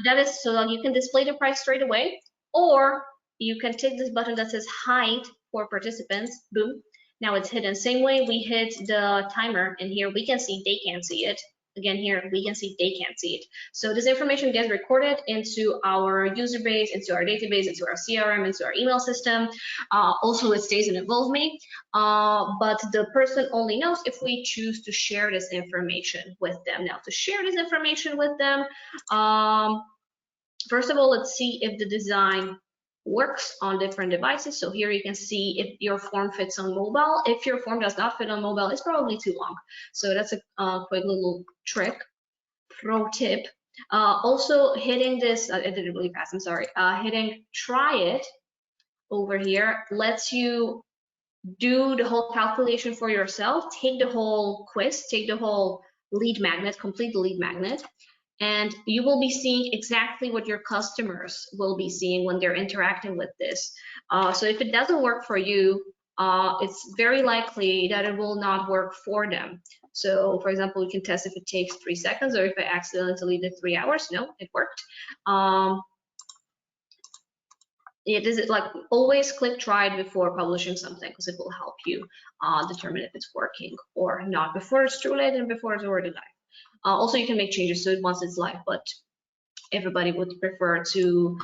That is so that you can display the price straight away, or you can take this button that says hide for participants, boom, Now it's hidden. Same way we hit the timer, and here we can see they can't see it. Again, here we can see they can't see it. So this information gets recorded into our user base, into our database, into our CRM, into our email system. Also, it stays in InvolveMe, but the person only knows if we choose to share this information with them. Now, to share this information with them, first of all, let's see if the design works on different devices. So here you can see if your form fits on mobile. If your form does not fit on mobile, it's probably too long. So that's a quick little trick, pro tip. Also hitting this, I did it really fast, I'm sorry. Hitting try it over here lets you do the whole calculation for yourself, take the whole quiz, take the whole lead magnet, complete the lead magnet, and you will be seeing exactly what your customers will be seeing when they're interacting with this. So if it doesn't work for you, it's very likely that it will not work for them. So for example, we can test if it takes 3 seconds, or if I accidentally did 3 hours. No, it worked. It is like always click try it before publishing something, because it will help you determine if it's working or not before it's too late and before it's already live. Also, you can make changes to it once it's live, but everybody would prefer to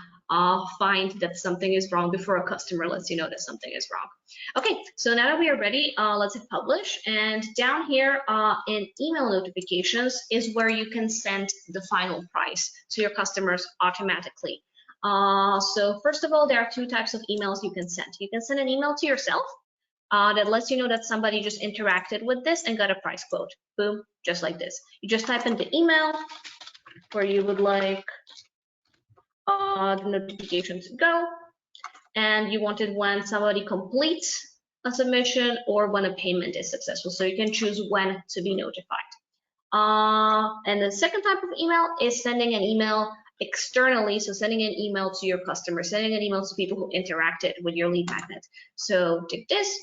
find that something is wrong before a customer lets you know that something is wrong. Okay, so now that we are ready, let's hit publish. And down here in email notifications is where you can send the final price to your customers automatically. So first of all, there are 2 types of emails you can send. You can send an email to yourself that lets you know that somebody just interacted with this and got a price quote. Boom, just like this. You just type in the email where you would like the notification to go, and you want it when somebody completes a submission or when a payment is successful. So you can choose when to be notified. And the second type of email is sending an email externally, so sending an email to your customers, sending an email to people who interacted with your lead magnet. So take this.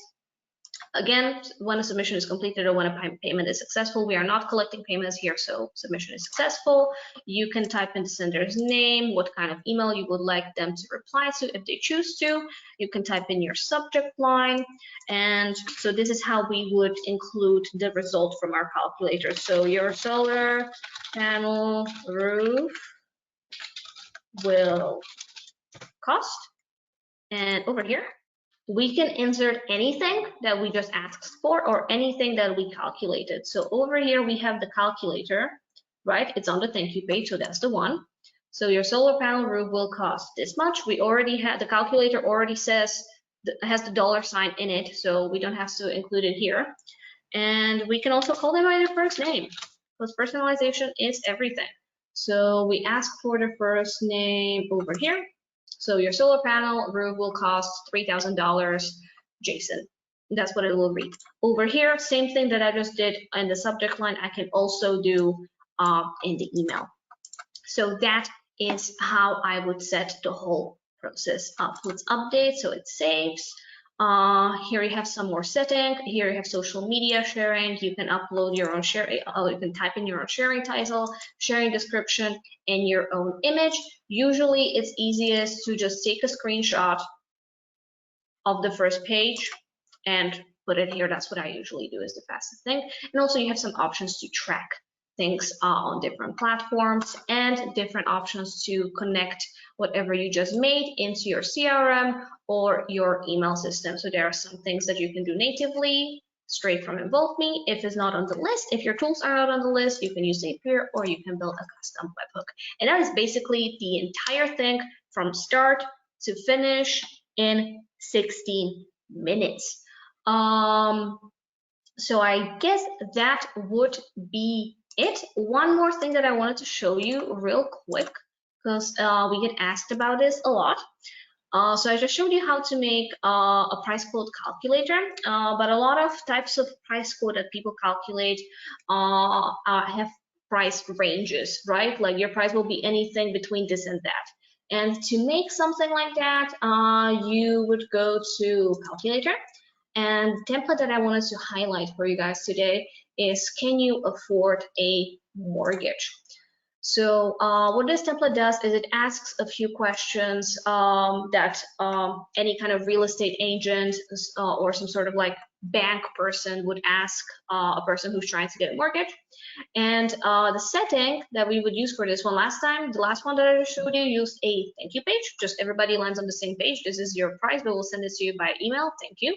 Again, when a submission is completed or when a payment is successful, we are not collecting payments here, so submission is successful. You can type in the sender's name, what kind of email you would like them to reply to if they choose to. You can type in your subject line. And so this is how we would include the result from our calculator. So your solar panel roof will cost, and over here, we can insert anything that we just asked for or anything that we calculated. So over here, we have the calculator, right? It's on the thank you page, so that's the one. So your solar panel roof will cost this much. We already have, the calculator already says, has the $ in it, so we don't have to include it here. And we can also call them by their first name, because personalization is everything. So we ask for the first name over here. So your solar panel roof will cost $3,000, Jason. That's what it will read. Over here, same thing that I just did in the subject line, I can also do in the email. So that is how I would set the whole process up. Let's update, so it saves. Here you have some more setting. Here you have social media sharing. You can upload your own sharing. You can type in your own sharing title, sharing description, and your own image. Usually it's easiest to just take a screenshot of the first page and put it here. That's what I usually do, is the fastest thing. And also you have some options to track things on different platforms and different options to connect whatever you just made into your CRM or your email system. So there are some things that you can do natively straight from InvolveMe. If it's not on the list, if your tools are not on the list, you can use Zapier or you can build a custom webhook. And that is basically the entire thing from start to finish in 16 minutes. So I guess that would be it. One more thing that I wanted to show you real quick, because we get asked about this a lot. So I just showed you how to make a price quote calculator, but a lot of types of price quote that people calculate have price ranges, right? Like your price will be anything between this and that. And to make something like that, you would go to calculator. And the template that I wanted to highlight for you guys today is, can you afford a mortgage? So what this template does is it asks a few questions that any kind of real estate agent or some sort of like bank person would ask a person who's trying to get a mortgage. And the setting that we would use for this one last time, the last one that I just showed you, used a thank you page. Just everybody lands on the same page. This is your price, but we'll send it to you by email. Thank you.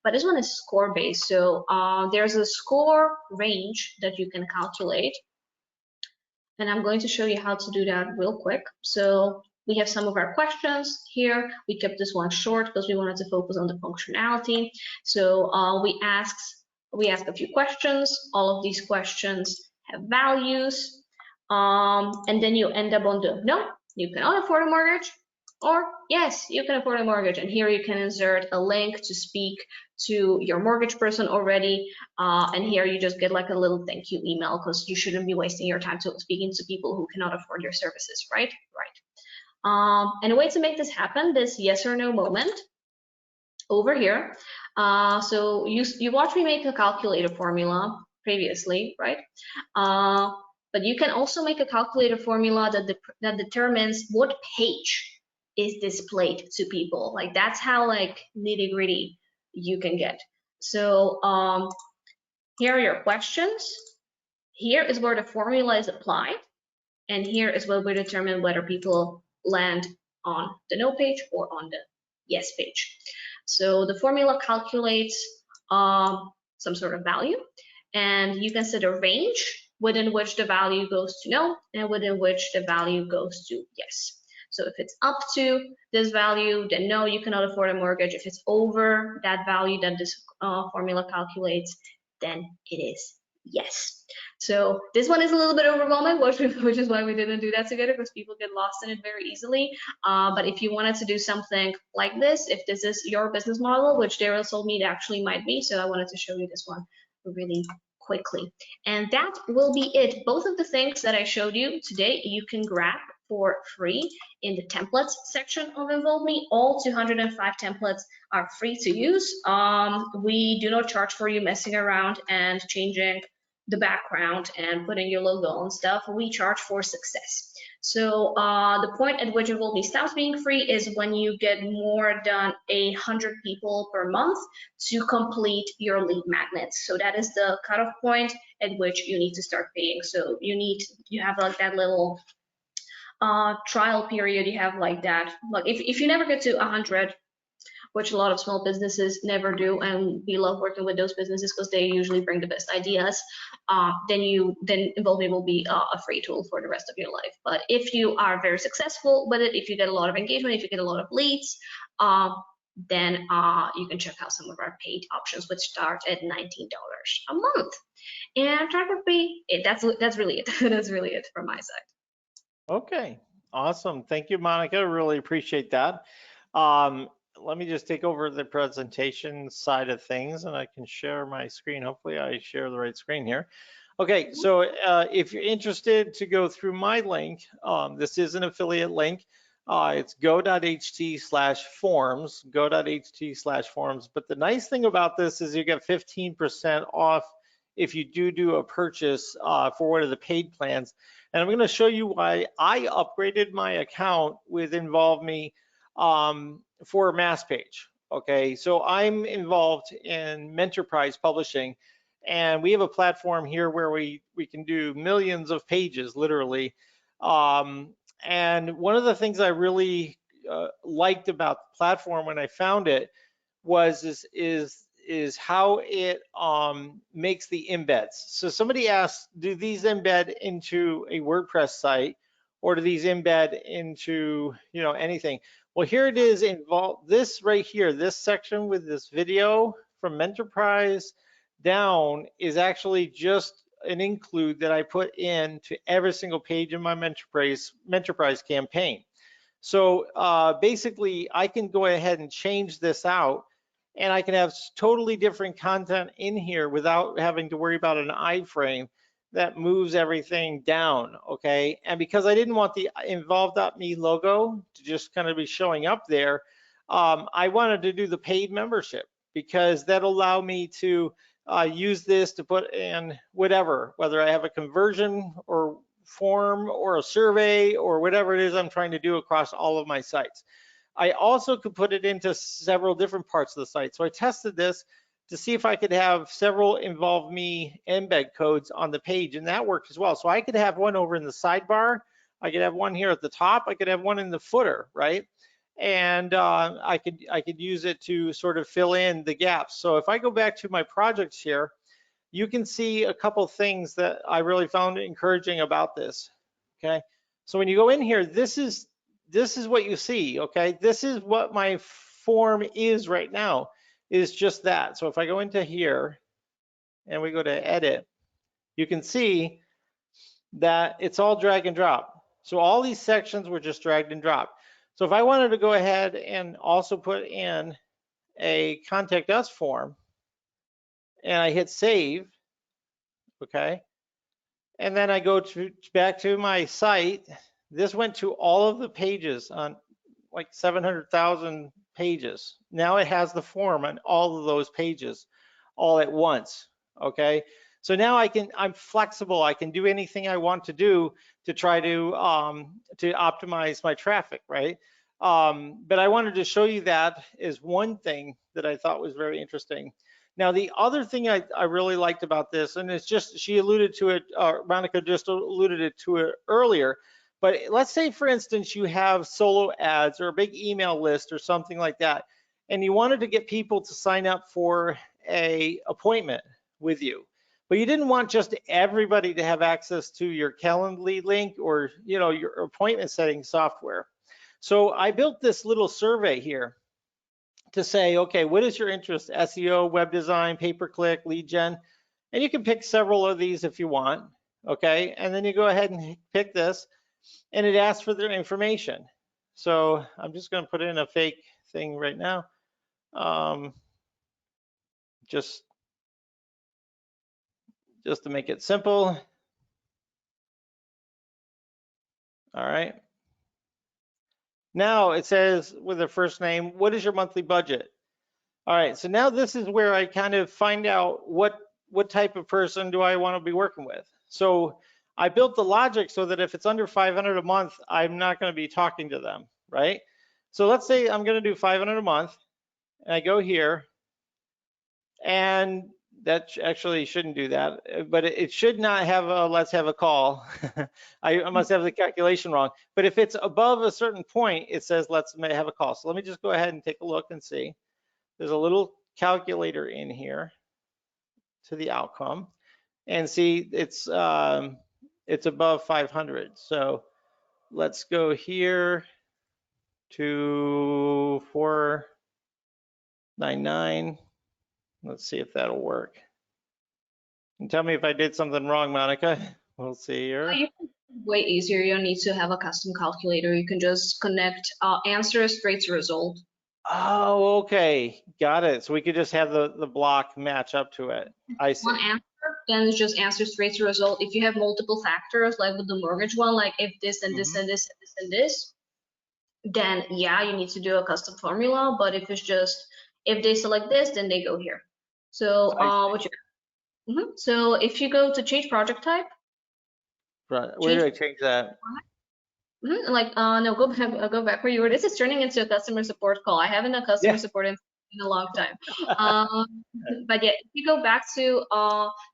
But this one is score based. So there's a score range that you can calculate. And I'm going to show you how to do that real quick. So we have some of our questions here. We kept this one short because we wanted to focus on the functionality. So we ask a few questions. All of these questions have values. And then you end up on the no, you cannot afford a mortgage, or yes, you can afford a mortgage. And here you can insert a link to speak to your mortgage person already. And here you just get like a little thank you email, because you shouldn't be wasting your time speaking to people who cannot afford your services, right? Right. And a way to make this happen, this yes or no moment over here. So you watched me make a calculator formula previously, right? But you can also make a calculator formula that determines what page is displayed to people. Like that's how like nitty gritty you can get. So here are your questions. Here is where the formula is applied. And here is where we determine whether people land on the no page or on the yes page. So the formula calculates some sort of value, and you can set a range within which the value goes to no and within which the value goes to yes. So if it's up to this value, then no, you cannot afford a mortgage. If it's over that value that this formula calculates, then it is yes. So this one is a little bit overwhelming, which is why we didn't do that together, because people get lost in it very easily. But if you wanted to do something like this, if this is your business model, which Daryl told me it actually might be, so I wanted to show you this one really quickly. And that will be it. Both of the things that I showed you today, you can grab for free in the templates section of InvolveMe. All 205 templates are free to use. We do not charge for you messing around and changing the background and putting your logo and stuff. We charge for success. So the point at which InvolveMe stops being free is when you get more than 100 people per month to complete your lead magnets. So that is the cutoff point at which you need to start paying. So you have like that little trial period. You have like that. Like if you never get to 100, which a lot of small businesses never do, and we love working with those businesses because they usually bring the best ideas, then InvolveMe will be a free tool for the rest of your life. But if you are very successful with it, if you get a lot of engagement, if you get a lot of leads, then you can check out some of our paid options, which start at $19 a month. And that would be it. That's really it. That's really it from my side. Okay, awesome. Thank you, Monica. Really appreciate that. Let me just take over the presentation side of things, and I can share my screen. Hopefully I share the right screen here. Okay, so if you're interested to go through my link, this is an affiliate link. It's go.ht/forms, go.ht/forms. But the nice thing about this is you get 15% off if you do a purchase for one of the paid plans. And I'm going to show you why I upgraded my account with InvolveMe for MassPage. Okay, so I'm involved in Mentorprise Publishing, and we have a platform here where we can do millions of pages, literally. And one of the things I really liked about the platform when I found it is how it makes the embeds. So somebody asked, do these embed into a WordPress site, or do these embed into anything? Well, here it is. This right here, this section with this video from Mentorprise down is actually just an include that I put in to every single page in my Mentorprise campaign. So basically, I can go ahead and change this out, and I can have totally different content in here without having to worry about an iframe that moves everything down, okay? And because I didn't want the Involve.me logo to just kind of be showing up there, I wanted to do the paid membership, because that'll allow me to use this to put in whatever, whether I have a conversion or form or a survey or whatever it is I'm trying to do across all of my sites. I also could put it into several different parts of the site. So I tested this to see if I could have several InvolveMe embed codes on the page, and that worked as well. So I could have one over in the sidebar, I could have one here at the top, I could have one in the footer, right? And I could use it to sort of fill in the gaps. So if I go back to my projects here, you can see a couple things that I really found encouraging about this. Okay, so when you go in here, this is what you see. Okay, this is what my form is right now, is just that. So if I go into here and we go to edit, you can see that it's all drag and drop. So all these sections were just dragged and dropped. So if I wanted to go ahead and also put in a contact us form and I hit save, okay, and then I go back to my site, this went to all of the pages on like 700,000 pages. Now it has the form on all of those pages all at once, okay? So now I'm flexible. I can do anything I want to do to try to optimize my traffic, right? But I wanted to show you that as one thing that I thought was very interesting. Now, the other thing I really liked about this, and it's just, she alluded to it, Monica just alluded to it earlier, but let's say, for instance, you have solo ads or a big email list or something like that, and you wanted to get people to sign up for a appointment with you, but you didn't want just everybody to have access to your Calendly link or your appointment setting software. So I built this little survey here to say, okay, what is your interest? SEO, web design, pay-per-click, lead gen, and you can pick several of these if you want, okay? And then you go ahead and pick this, and it asks for their information. So I'm just going to put in a fake thing right now, just to make it simple. All right. Now it says with their first name, what is your monthly budget? All right, so now this is where I kind of find out what type of person do I want to be working with. So I built the logic so that if it's under 500 a month, I'm not going to be talking to them, right? So let's say I'm going to do 500 a month, and I go here, and that actually shouldn't do that, but it should not have a let's have a call. I must have the calculation wrong. But if it's above a certain point, it says let's have a call. So let me just go ahead and take a look and see. There's a little calculator in here to the outcome, and see it's above 500. So let's go here to 499. Let's see if that'll work. And tell me if I did something wrong, Monica. We'll see here. Way easier. You don't need to have a custom calculator. You can just connect answer straight to result. Oh, okay, got it. So we could just have the block match up to it. I see. One answer, then it's just answer straight to result. If you have multiple factors, like with the mortgage one, like if this and this and this and this and this, then yeah, you need to do a custom formula. But if it's just if they select this, then they go here. So so if you go to change project type, right, where do I change that? Like no, go back where you were. This is turning into a customer support call. I haven't done customer support in a long time. But yeah, if you go back to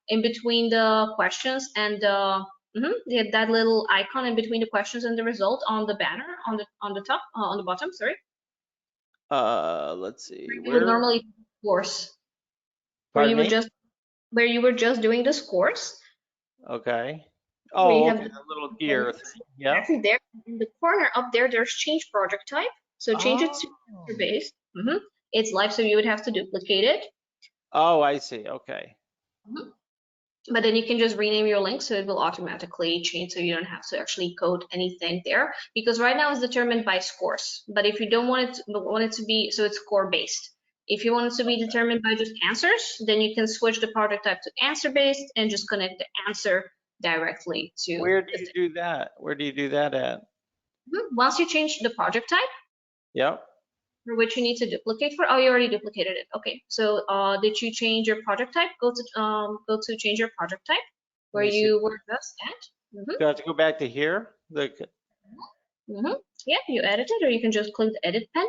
in between the questions and that little icon in between the questions and the result on the banner on the top on the bottom, sorry. Let's see. You would normally course where you were just doing this course. Okay. Oh, okay, the little gear thing. Yeah. Actually, there in the corner up there, there's change project type. So change it to answer based. It's live, so you would have to duplicate it. Oh, I see. Okay. But then you can just rename your link, so it will automatically change, so you don't have to actually code anything there. Because right now it's determined by scores. But if you don't want it to be, so it's score based. If you want it to be determined by just answers, then you can switch the project type to answer based and just connect the answer directly to. Where do you do that? Where do you do that at? Once you change the project type. Yep. For which you need to duplicate for. Oh, you already duplicated it. Okay. So did you change your project type? Go to change your project type where you were just at. Do I have to go back to here? Yeah, you edit it, or you can just click the edit pen.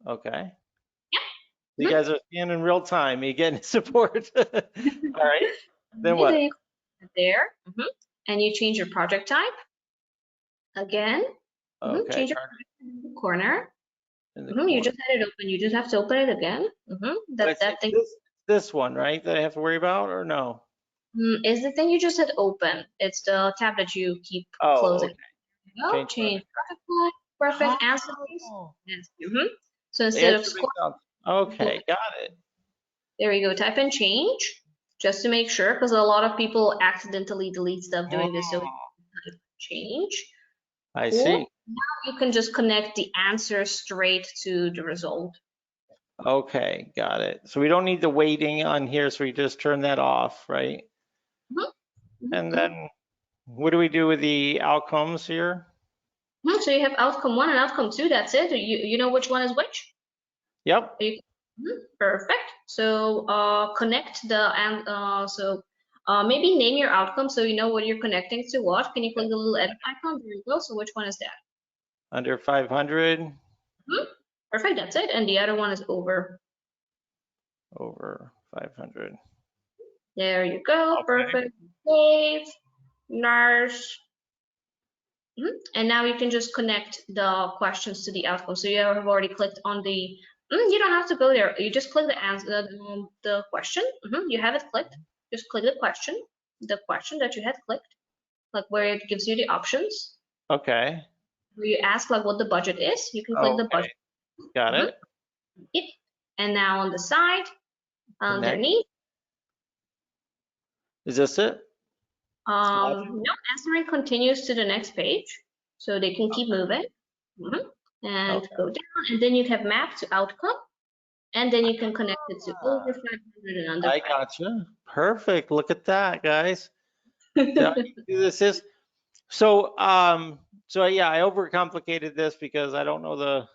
Okay. Yeah. You guys are seeing in real time, me getting support. All right. Then And then what? you click there, and you change your project type. Again, Okay. change your project in the corner. In the You corner. just had it open. You just have to open it again. That thing This one, right? That I have to worry about, or no? is the thing you just had open. It's the tab that you keep Oh, closing. okay. Go, change project type. Perfect. Answer please. Oh, Yes. So the instead of answer score, makes sense. Okay, got it. there you go. Type in change just to make sure, because a lot of people accidentally delete stuff doing this. So type change. I Cool. see. Now you can just connect the answer straight to the result. Okay, got it. So we don't need the waiting on here, so we just turn that off, right? And then what do we do with the outcomes here? So you have outcome 1 and outcome 2. That's it. You know which one is which? Yep. Perfect. So connect the maybe name your outcome so you know what you're connecting to what. Can you click the little edit icon? There you go. So which one is that? Under 500. Perfect. That's it. And the other one is over. Over 500. There you go. Okay. Perfect. Save. Nice. And now you can just connect the questions to the outcome. So you have already clicked on the. You don't have to go there. You just click the answer, the question. You have it clicked. Just click the question that you had clicked, like where it gives you the options. Okay. Where you ask like what the budget is. You can click the budget. Got it. Yep. And now on the side, underneath. Is this it? No, answering continues to the next page, so they can keep moving. And go down, and then you have map to outcome, and then you can connect it to over 500 and under 500. I gotcha. Perfect. Look at that, guys. So this is so yeah, I overcomplicated this because I don't know the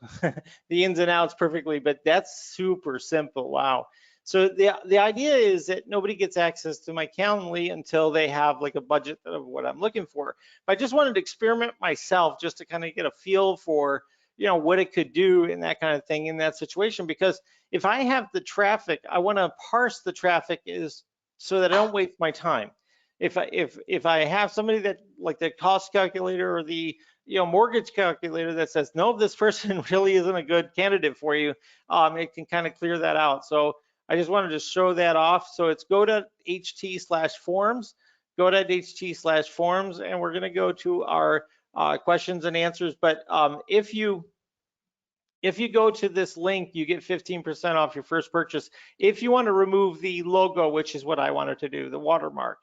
the ins and outs perfectly, but that's super simple. Wow. So the idea is that nobody gets access to my Calendly until they have like a budget of what I'm looking for. But I just wanted to experiment myself just to kind of get a feel for, you know, what it could do and that kind of thing in that situation. Because if I have the traffic, I want to parse the traffic is so that I don't waste my time. If I have somebody that like the cost calculator or the mortgage calculator that says no, this person really isn't a good candidate for you, it can kind of clear that out. So I just wanted to show that off. So it's go.ht/forms, go.ht/forms, and we're going to go to our questions and answers. But if you go to this link, you get 15% off your first purchase. If you want to remove the logo, which is what I wanted to do, the watermark.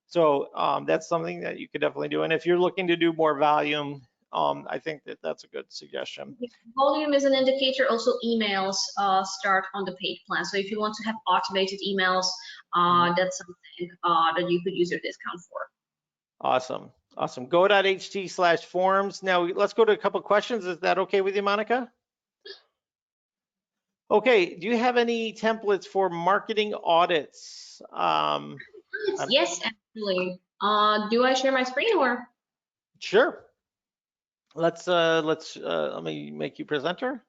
So that's something that you could definitely do. And if you're looking to do more volume, I think that that's a good suggestion. Volume is an indicator. Also, emails start on the paid plan. So if you want to have automated emails, that's something that you could use your discount for. Awesome. Awesome. Go.ht/forms. Now let's go to a couple of questions. Is that okay with you, Monica? Okay. Do you have any templates for marketing audits? Yes, absolutely. Do I share my screen or? Sure. Let me make you presenter.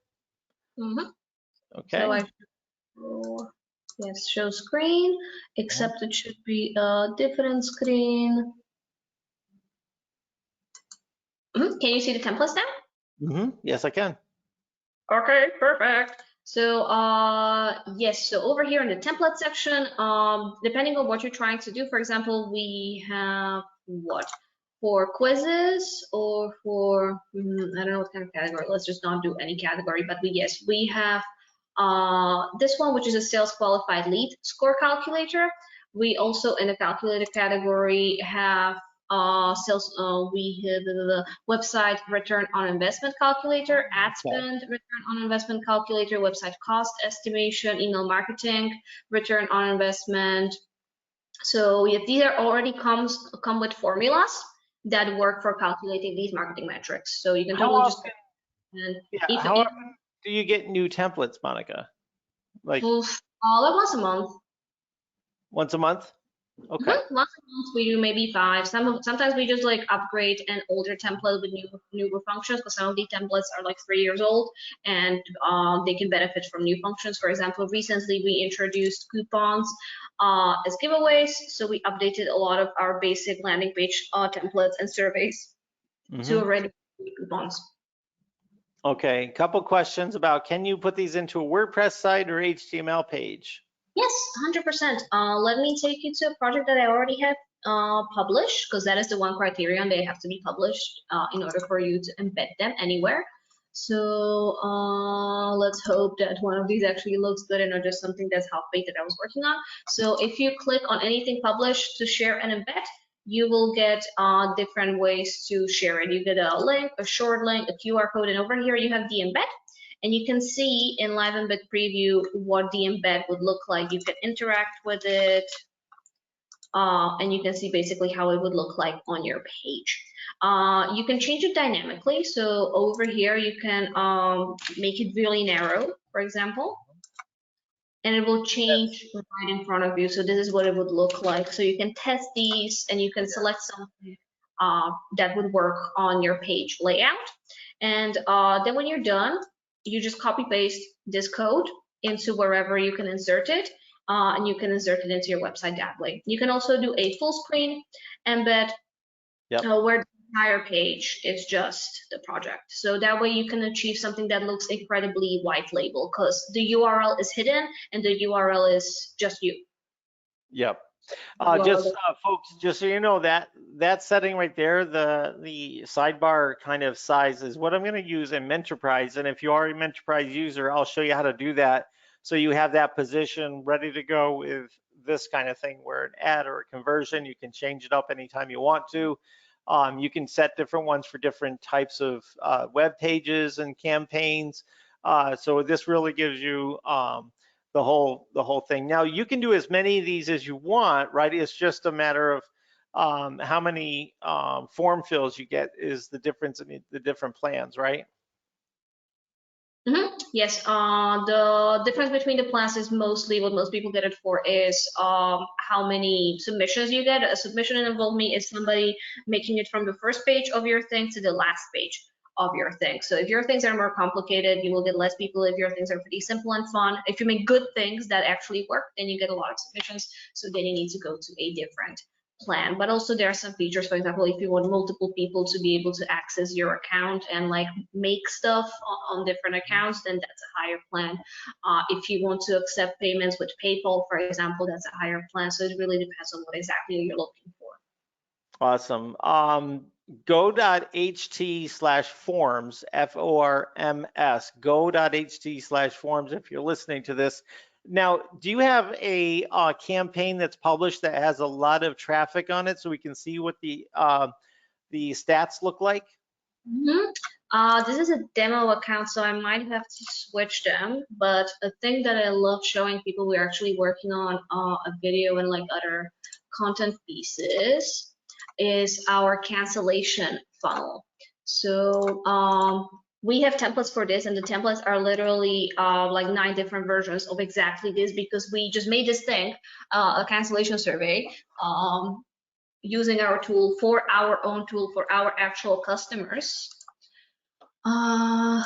Okay. So yes, show screen, except it should be a different screen. Can you see the templates now? Yes, I can. Okay, perfect. So yes, so over here in the template section, depending on what you're trying to do, for example, we have what? For quizzes or for, I don't know what kind of category, let's just not do any category, but we have this one, which is a sales qualified lead score calculator. We also in the calculator category have we have the website return on investment calculator, ad spend return on investment calculator, website cost estimation, email marketing return on investment. So yeah, these are already come with formulas that work for calculating these marketing metrics. So you can totally just how often do you get new templates, Monica? Like once a month. Once a month? Okay. Once a month we do maybe 5. Sometimes we just like upgrade an older template with newer functions, because some of the templates are like 3 years old and they can benefit from new functions. For example, recently we introduced coupons as giveaways, so we updated a lot of our basic landing page templates and surveys to already coupons. Okay, couple questions about, can you put these into a WordPress site or HTML page? Yes, 100%. Let me take you to a project that I already have published, because that is the one criterion. They have to be published in order for you to embed them anywhere. So let's hope that one of these actually looks good and not just something that's half-baked that I was working on. So if you click on anything published to share and embed, you will get different ways to share it. You get a link, a short link, a QR code, and over here you have the embed. And you can see in Live Embed Preview what the embed would look like. You can interact with it, and you can see basically how it would look like on your page. You can change it dynamically. So over here, you can make it really narrow, for example, and it will change right in front of you. So this is what it would look like. So you can test these, and you can select something that would work on your page layout. And then when you're done, you just copy paste this code into wherever you can insert it, and you can insert it into your website that way. You can also do a full screen embed where the entire page is just the project. So that way you can achieve something that looks incredibly white label, because the URL is hidden and the URL is just you. Yep. Folks, just so you know, that setting right there, the sidebar kind of size is what I'm going to use in Menterprise. And if you are a Menterprise user, I'll show you how to do that. So you have that position ready to go with this kind of thing, where an ad or a conversion, you can change it up anytime you want to. You can set different ones for different types of web pages and campaigns. So this really gives you the whole thing. Now you can do as many of these as you want, right? It's just a matter of how many form fills you get is the difference in the different plans, right? Yes, the difference between the plans is mostly what most people get it for is how many submissions you get. A submission in InvolveMe is somebody making it from the first page of your thing to the last page of your thing. So if your things are more complicated, you will get less people. If your things are pretty simple and fun, if you make good things that actually work, then you get a lot of submissions. So then you need to go to a different plan. But also there are some features, for example, if you want multiple people to be able to access your account and like make stuff on different accounts, then that's a higher plan. If you want to accept payments with PayPal, for example, that's a higher plan. So it really depends on what exactly you're looking for. Awesome. Go.ht/forms, FORMS, go.ht/forms if you're listening to this. Now, do you have a campaign that's published that has a lot of traffic on it so we can see what the stats look like? This is a demo account, so I might have to switch them. But a thing that I love showing people, we're actually working on a video and like other content pieces, is our cancellation funnel. So we have templates for this, and the templates are literally like 9 different versions of exactly this, because we just made this thing, a cancellation survey, using our tool for our own tool for our actual customers. And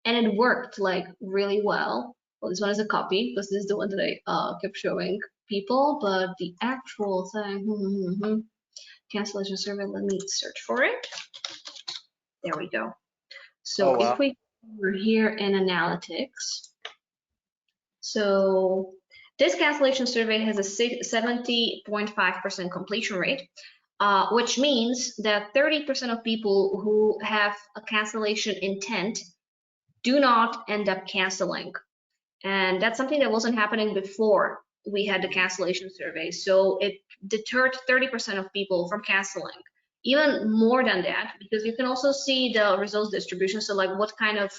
it worked like really well. Well, this one is a copy because this is the one that I kept showing people, but the actual thing, cancellation survey, let me search for it. There we go. So if we were here in analytics, so this cancellation survey has a 70.5% completion rate, which means that 30% of people who have a cancellation intent do not end up canceling. And that's something that wasn't happening before we had the cancellation survey. So it deterred 30% of people from canceling. Even more than that, because you can also see the results distribution. So like what kind of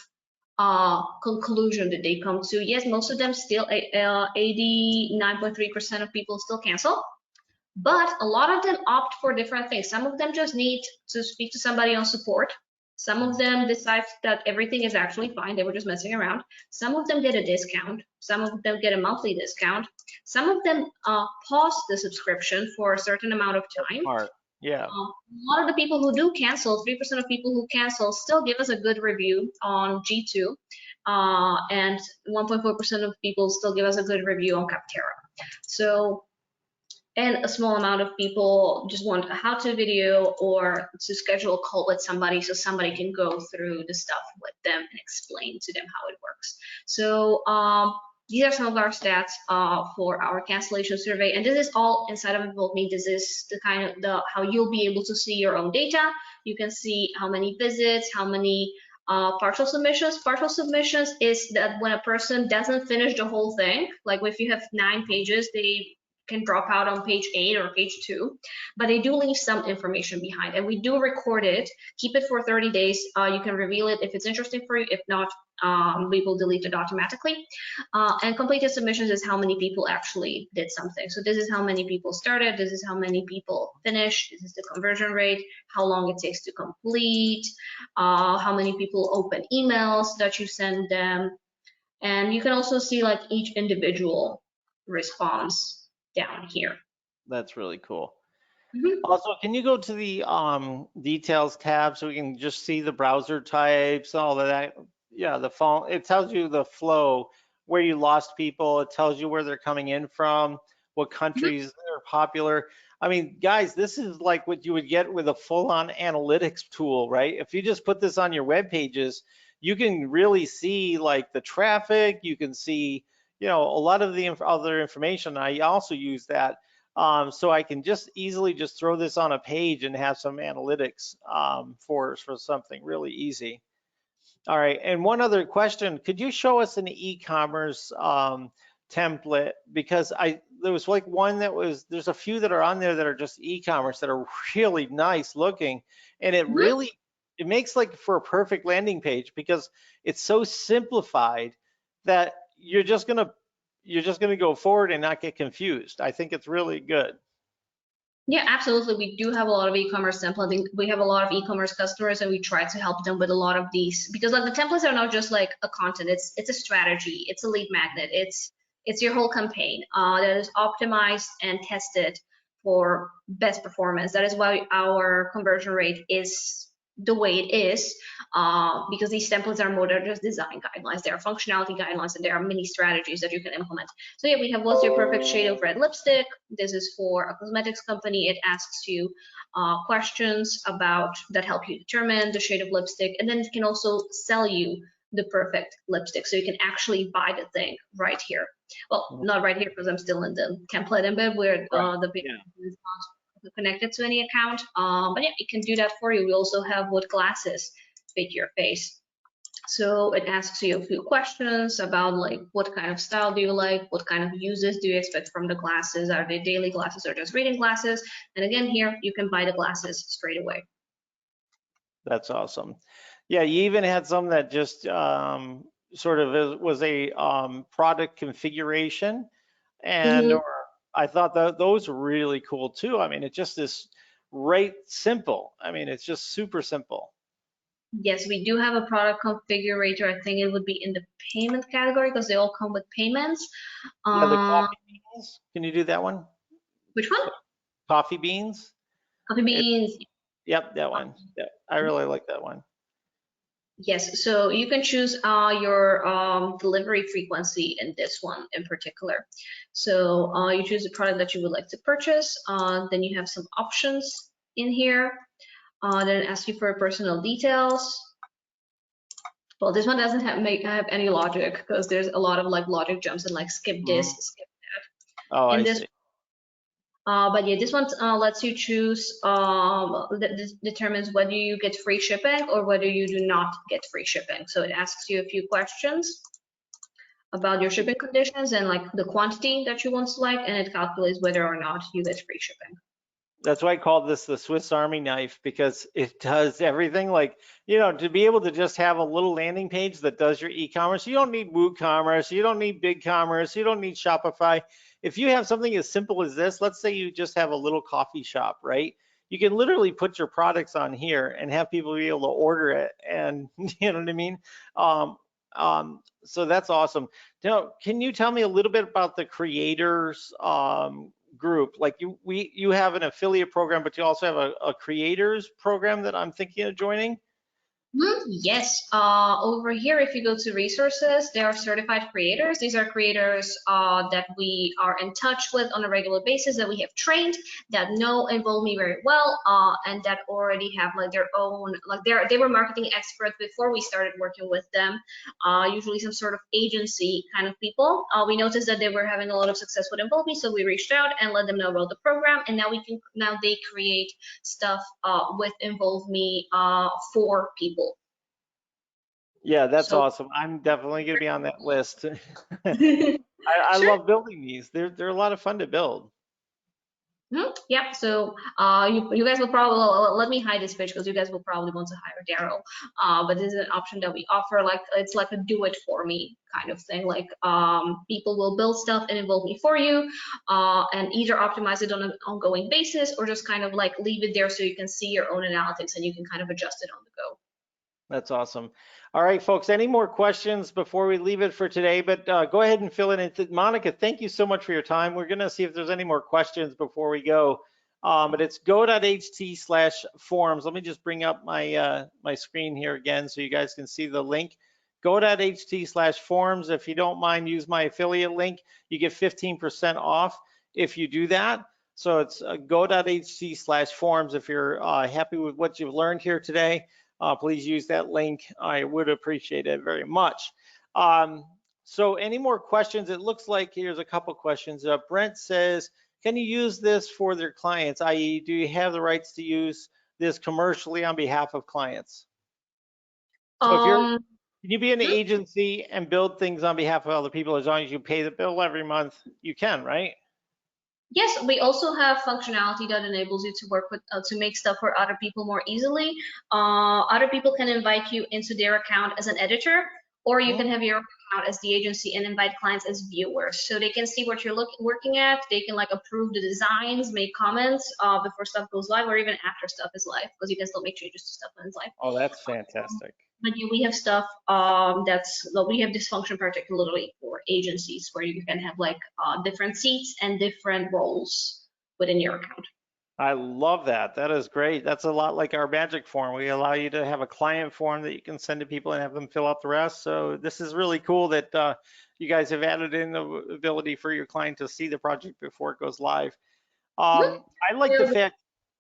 conclusion did they come to? Yes, most of them still, 89.3% of people still cancel. But a lot of them opt for different things. Some of them just need to speak to somebody on support. Some of them decide that everything is actually fine. They were just messing around. Some of them get a discount. Some of them get a monthly discount. Some of them pause the subscription for a certain amount of time. Smart. Yeah. A lot of the people who do cancel, 3% of people who cancel still give us a good review on G2, and 1.4% of people still give us a good review on Capterra. So, and a small amount of people just want a how-to video or to schedule a call with somebody so somebody can go through the stuff with them and explain to them how it works. So these are some of our stats for our cancellation survey, and this is all inside of InvolveMe. This is the kind of how you'll be able to see your own data. You can see how many visits, how many partial submissions. Partial submissions is that when a person doesn't finish the whole thing, like if you have 9 pages, they can drop out on page 8 or page 2, but they do leave some information behind, and we do record it, keep it for 30 days. You can reveal it if it's interesting for you. If not, we will delete it automatically. And completed submissions is how many people actually did something. So this is how many people started, this is how many people finished, this is the conversion rate, how long it takes to complete, how many people open emails that you send them, and you can also see like each individual response down here. That's really cool. Mm-hmm. Also, can you go to the details tab so we can just see the browser types, all of that? Yeah, the phone, it tells you the flow, where you lost people. It tells you where they're coming in from, what countries are popular. I mean, guys, this is like what you would get with a full-on analytics tool, right? If you just put this on your web pages, you can really see like the traffic. You can see, a lot of the other information. I also use that. So I can just easily just throw this on a page and have some analytics for something really easy. All right, and one other question, could you show us an e-commerce template? Because there was like one there's a few that are on there that are just e-commerce that are really nice looking, and it really, it makes like for a perfect landing page because it's so simplified that you're just gonna go forward and not get confused. I think it's really good. Yeah, absolutely. We do have a lot of e-commerce templates. We have a lot of e-commerce customers, and we try to help them with a lot of these because like the templates are not just like a content. It's a strategy. It's a lead magnet. It's your whole campaign that is optimized and tested for best performance. That is why our conversion rate is the way it is, because these templates are more than just design guidelines. There are functionality guidelines, and there are many strategies that you can implement. So yeah, we have what's your perfect shade of red lipstick. This is for a cosmetics company. It asks you questions about that help you determine the shade of lipstick, and then it can also sell you the perfect lipstick. So you can actually buy the thing right here. Well, not right here because I'm still in the template embed where the payment is not connected to any account, but yeah, it can do that for you. We also have what glasses fit your face. So it asks you a few questions about like what kind of style do you like, what kind of uses do you expect from the glasses, are they daily glasses or just reading glasses, and again here you can buy the glasses straight away. That's awesome. Yeah, you even had some that just sort of was a product configuration, and or I thought that those were really cool too. I mean, it just is right simple. I mean, it's just super simple. Yes, we do have a product configurator. I think it would be in the payment category because they all come with payments. Yeah, the coffee beans. Can you do that one? Which one? Coffee beans. Coffee beans. Yep, that one. Yeah, I really like that one. Yes, so you can choose your delivery frequency in this one in particular. So you choose the product that you would like to purchase. Then you have some options in here. Then it asks you for personal details. Well, this one doesn't have any logic because there's a lot of like logic jumps and like skip this, skip that. Oh, I see. But yeah, this one lets you choose, this determines whether you get free shipping or whether you do not get free shipping. So it asks you a few questions about your shipping conditions and like the quantity that you want to select, and it calculates whether or not you get free shipping. That's why I called this the Swiss Army knife, because it does everything. Like, to be able to just have a little landing page that does your e-commerce, you don't need WooCommerce, you don't need BigCommerce, you don't need Shopify. If you have something as simple as this, let's say you just have a little coffee shop, right? you can literally put your products on here and have people be able to order it, and you know what I mean? So that's awesome. Now, can you tell me a little bit about the creators group? Like you have an affiliate program, but you also have a creators program that I'm thinking of joining. Yes, over here, if you go to resources, there are certified creators. These are creators that we are in touch with on a regular basis, that we have trained, that know InvolveMe very well, and that already have like their own, like they were marketing experts before we started working with them. Usually some sort of agency kind of people. We noticed that they were having a lot of success with InvolveMe, so we reached out and let them know about the program, and now they create stuff with InvolveMe for people. Yeah, that's So, awesome. I'm definitely going to be on that list. I sure. love building these. They're a lot of fun to build. Yeah, so you guys will probably, let me hide this page because you guys will probably want to hire Daryl. But this is an option that we offer, like it's like a do it for me kind of thing. Like people will build stuff and involve me for you, and either optimize it on an ongoing basis or just kind of like leave it there so you can see your own analytics and you can kind of adjust it on the go. That's awesome. All right, folks, any more questions before we leave it for today? But go ahead and fill it in. Monica, thank you so much for your time. We're going to see if there's any more questions before we go. But it's go.ht/forums. Let me just bring up my screen here again so you guys can see the link. Go.ht/forums. If you don't mind, use my affiliate link. You get 15% off if you do that. So it's go.ht/forums. If you're happy with what you've learned here today, please use that link. I would appreciate it very much. So any more questions? It looks like here's a couple questions. Brent says, can you use this for their clients? I.e., do you have the rights to use this commercially on behalf of clients? So if can you be an agency and build things on behalf of other people as long as you pay the bill every month? You can, right? Yes, we also have functionality that enables you to work with to make stuff for other people more easily. Other people can invite you into their account as an editor, or you can have your account as the agency and invite clients as viewers, so they can see what you're working at. They can like approve the designs, make comments before stuff goes live, or even after stuff is live, because you can still make changes to stuff when it's live. Oh, that's fantastic. But yeah, we have stuff we have this function particularly for agencies where you can have like different seats and different roles within your account. I love that. That is great. That's a lot like our magic form. We allow you to have a client form that you can send to people and have them fill out the rest. So this is really cool that you guys have added in the ability for your client to see the project before it goes live. I like the fact.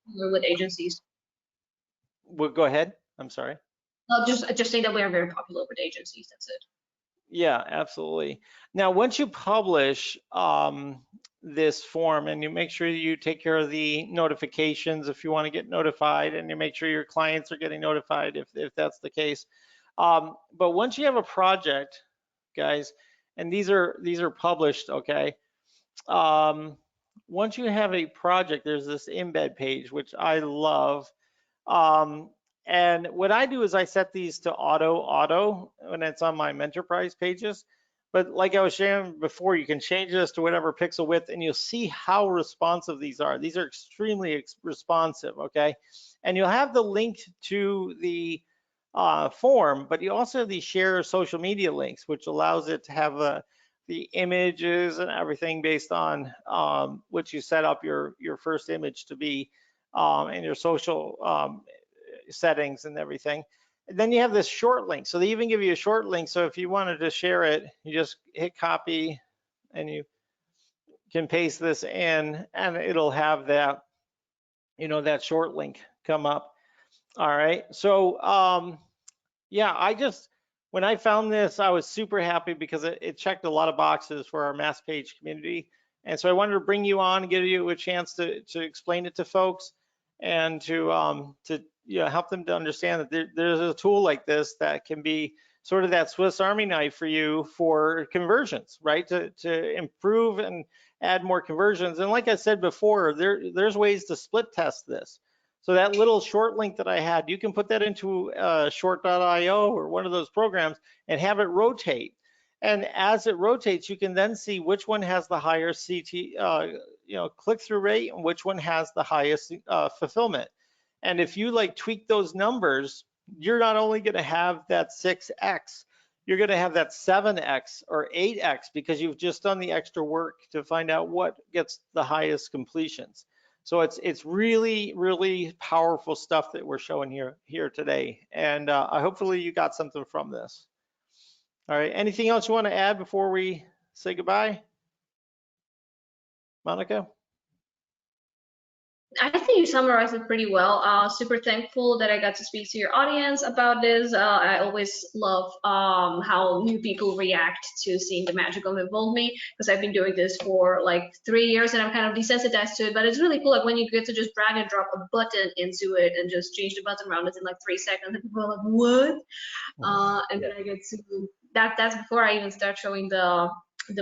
With agencies. Well, go ahead. I'm sorry. Just saying that we are very popular with agencies. That's it. Yeah, absolutely. Now, once you publish this form, and you make sure you take care of the notifications if you want to get notified, and you make sure your clients are getting notified if that's the case. But once you have a project, guys, and these are published, okay. Once you have a project, there's this embed page, which I love. And what I do is I set these to auto when it's on my Mentorprise pages. But like I was sharing before, you can change this to whatever pixel width, and you'll see how responsive these are. These are extremely responsive, okay? And you'll have the link to the form, but you also have the share social media links, which allows it to have the images and everything based on what you set up your first image to be, and your social settings and everything. And then you have this short link. So they even give you a short link. So if you wanted to share it, you just hit copy and you can paste this in, and it'll have that, that short link come up. All right. So yeah, when I found this, I was super happy because it checked a lot of boxes for our mass page community. And so I wanted to bring you on and give you a chance to explain it to folks and to help them to understand that there's a tool like this that can be sort of that Swiss Army knife for you for conversions, right? To improve and add more conversions. And like I said before, there's ways to split test this. So that little short link that I had, you can put that into short.io or one of those programs and have it rotate. And as it rotates, you can then see which one has the higher click-through rate and which one has the highest fulfillment. And if you like tweak those numbers, you're not only going to have that 6x, you're going to have that 7x or 8x because you've just done the extra work to find out what gets the highest completions. So it's really, really powerful stuff that we're showing here today. And hopefully you got something from this. All right, anything else you want to add before we say goodbye? Monica? I think you summarized it pretty well. Super thankful that I got to speak to your audience about this. I always love how new people react to seeing the magic of InvolveMe, because I've been doing this for like 3 years and I'm kind of desensitized to it. But it's really cool, like when you get to just drag and drop a button into it and just change the button around, it's in like 3 seconds, and people are like, "What?" And then I get to that's before I even start showing the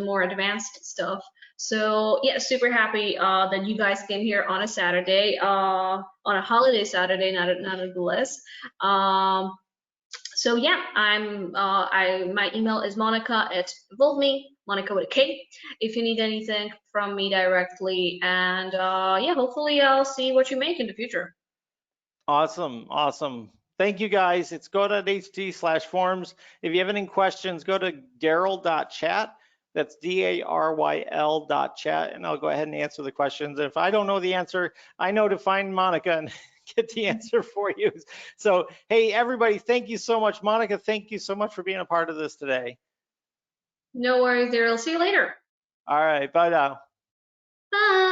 more advanced stuff. So yeah, super happy that you guys came here on a Saturday, on a holiday Saturday, nonetheless. So yeah, my email is monica@involveme, Monica with a K, if you need anything from me directly. And yeah, hopefully I'll see what you make in the future. Awesome, awesome. Thank you guys. It's go.ht/forms. If you have any questions, go to daryl.chat. That's DARYL.chat, and I'll go ahead and answer the questions. If I don't know the answer, I know to find Monica and get the answer for you. So, hey, everybody, thank you so much. Monica, thank you so much for being a part of this today. No worries, Daryl. See you later. All right, bye now. Bye.